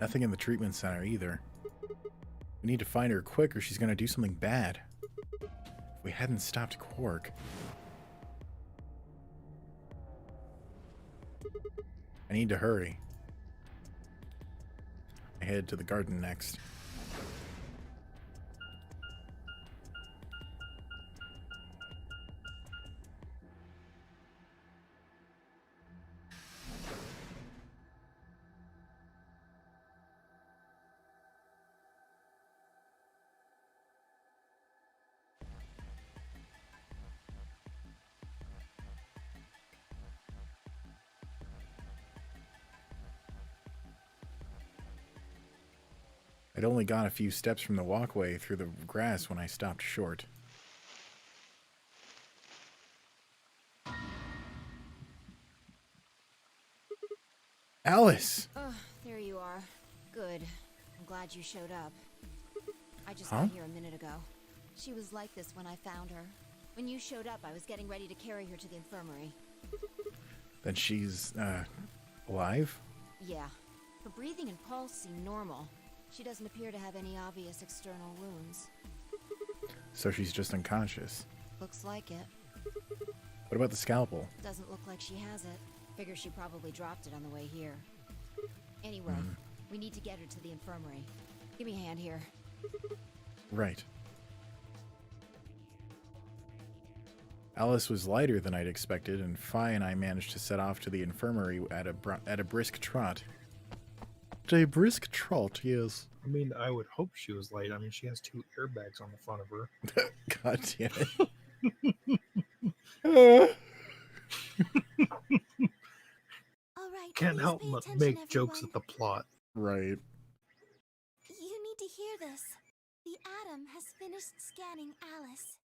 Nothing in the treatment center either. We need to find her quick or she's gonna do something bad. If we hadn't stopped Quark. I need to hurry. I head to the garden next. I'd only gone a few steps from the walkway through the grass when I stopped short. Alice! Oh, there you are. Good. I'm glad you showed up. I just Huh? got here a minute ago. She was like this when I found her. When you showed up, I was getting ready to carry her to the infirmary. Then she's, alive? Yeah. Her breathing and pulse seem normal. She doesn't appear to have any obvious external wounds. So she's just unconscious. Looks like it. What about the scalpel? Doesn't look like she has it. Figure she probably dropped it on the way here. Anyway, we need to get her to the infirmary. Give me a hand here. Right. Alice was lighter than I'd expected, and Fi and I managed to set off to the infirmary at a brisk trot. A brisk trot, yes. I mean, I would hope she was light. I mean, she has 2 airbags on the front of her. God damn it. All right, Can't please help pay but attention, make jokes everyone. at the plot. Right. You need to hear this. The Atom has finished scanning Alice.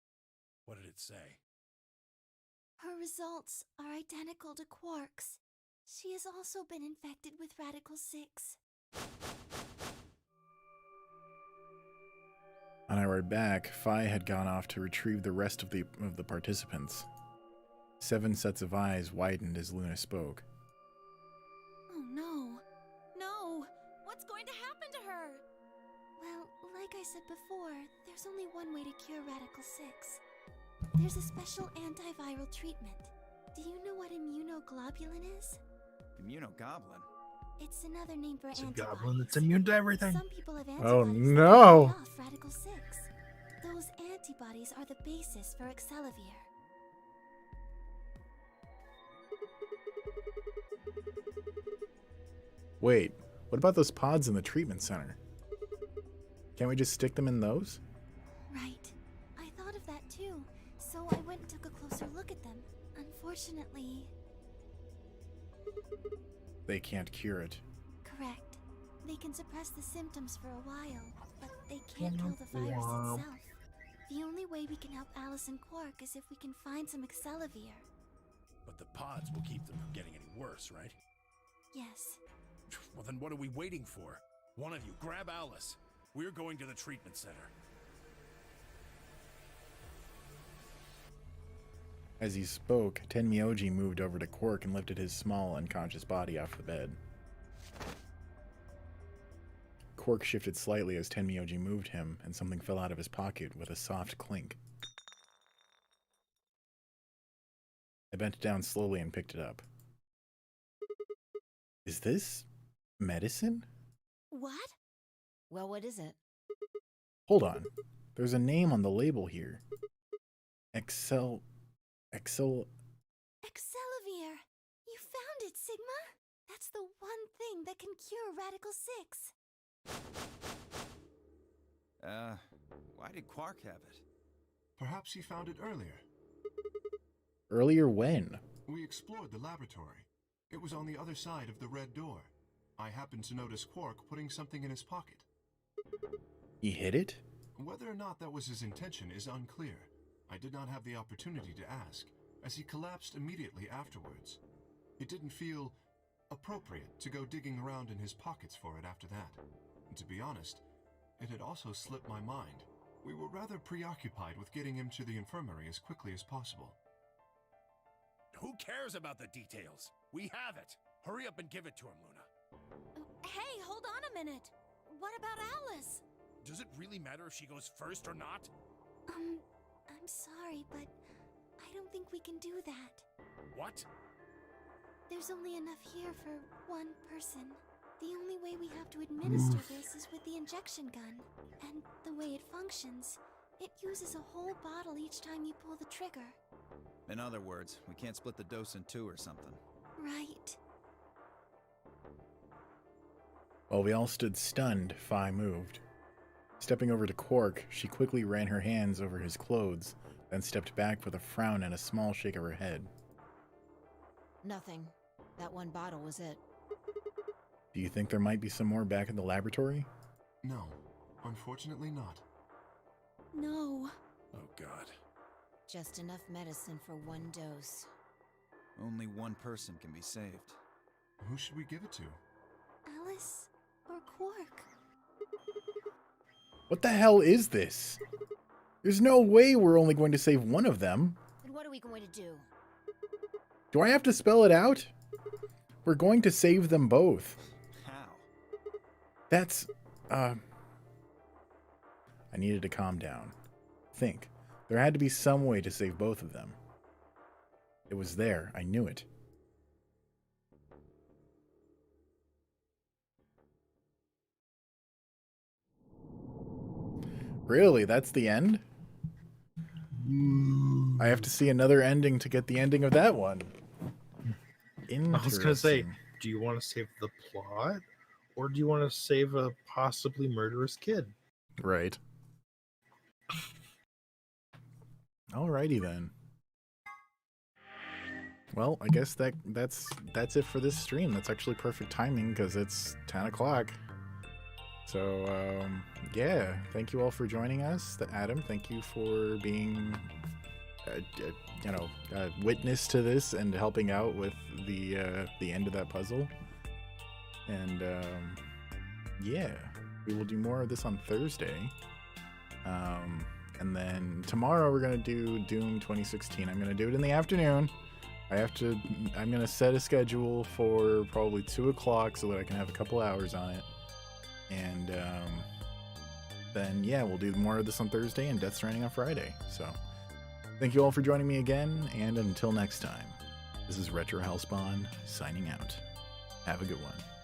What did it say? Her results are identical to Quark's. She has also been infected with Radical 6. On our way back, Phi had gone off to retrieve the rest of the participants. 7 sets of eyes widened as Luna spoke. Oh no. No! What's going to happen to her? Well, like I said before, there's only one way to cure Radical 6. There's a special antiviral treatment. Do you know what immunoglobulin is? Immunogoblin? It's another name for It's a antibodies. goblin that's immune to everything. Some people have Oh, antibodies no. that fight off Radical 6. Those antibodies are the basis for Excelivir. Wait, what about those pods in the treatment center? Can't we just stick them in those? Right. I thought of that too, so I went and took a closer look at them. Unfortunately... They can't cure it. Correct. They can suppress the symptoms for a while, but they can't kill the virus itself. The only way we can help Alice and Quark is if we can find some Excelivir. But the pods will keep them from getting any worse, right? Yes. Well, then what are we waiting for? One of you, grab Alice. We're going to the treatment center. As he spoke, Tenmyoji moved over to Quark and lifted his small, unconscious body off the bed. Quark shifted slightly as Tenmyoji moved him, and something fell out of his pocket with a soft clink. I bent down slowly and picked it up. Is this medicine? What? Well, what is it? Hold on. There's a name on the label here. Excelivir. You found it, Sigma! That's the one thing that can cure Radical 6. Why did Quark have it? Perhaps he found it earlier. Earlier when? We explored the laboratory. It was on the other side of the red door. I happened to notice Quark putting something in his pocket. He hid it? Whether or not that was his intention is unclear. I did not have the opportunity to ask, as he collapsed immediately afterwards. It didn't feel appropriate to go digging around in his pockets for it after that. And to be honest, it had also slipped my mind. We were rather preoccupied with getting him to the infirmary as quickly as possible. Who cares about the details? We have it. Hurry up and give it to him, Luna. Hey, hold on a minute. What about Alice? Does it really matter if she goes first or not? I'm sorry, but I don't think we can do that. What? There's only enough here for one person. The only way we have to administer this is with the injection gun. And the way it functions, it uses a whole bottle each time you pull the trigger. In other words, we can't split the dose in 2 or something. Right. While we all stood stunned, Phi moved. Stepping over to Quark, she quickly ran her hands over his clothes, then stepped back with a frown and a small shake of her head. Nothing. That one bottle was it. Do you think there might be some more back in the laboratory? No, unfortunately not. No. Oh, God. Just enough medicine for one dose. Only one person can be saved. Who should we give it to? Alice or Quark? What the hell is this? There's no way we're only going to save one of them. And what are we going to do? Do I have to spell it out? We're going to save them both. How? That's, I needed to calm down. Think. There had to be some way to save both of them. It was there. I knew it. Really? That's the end? I have to see another ending to get the ending of that one. I was going to say, do you want to save the plot? Or do you want to save a possibly murderous kid? Right. Alrighty then. Well, I guess that's it for this stream. That's actually perfect timing because it's 10 o'clock. So, yeah, thank you all for joining us. Adam, thank you for being, witness to this and helping out with the end of that puzzle. And, yeah, we will do more of this on Thursday. And then tomorrow we're going to do Doom 2016. I'm going to do it in the afternoon. I'm going to set a schedule for probably 2 o'clock so that I can have a couple hours on it. And then, yeah, we'll do more of this on Thursday and Death Stranding on Friday. So, thank you all for joining me again, and until next time, this is RetroHellspawn signing out. Have a good one.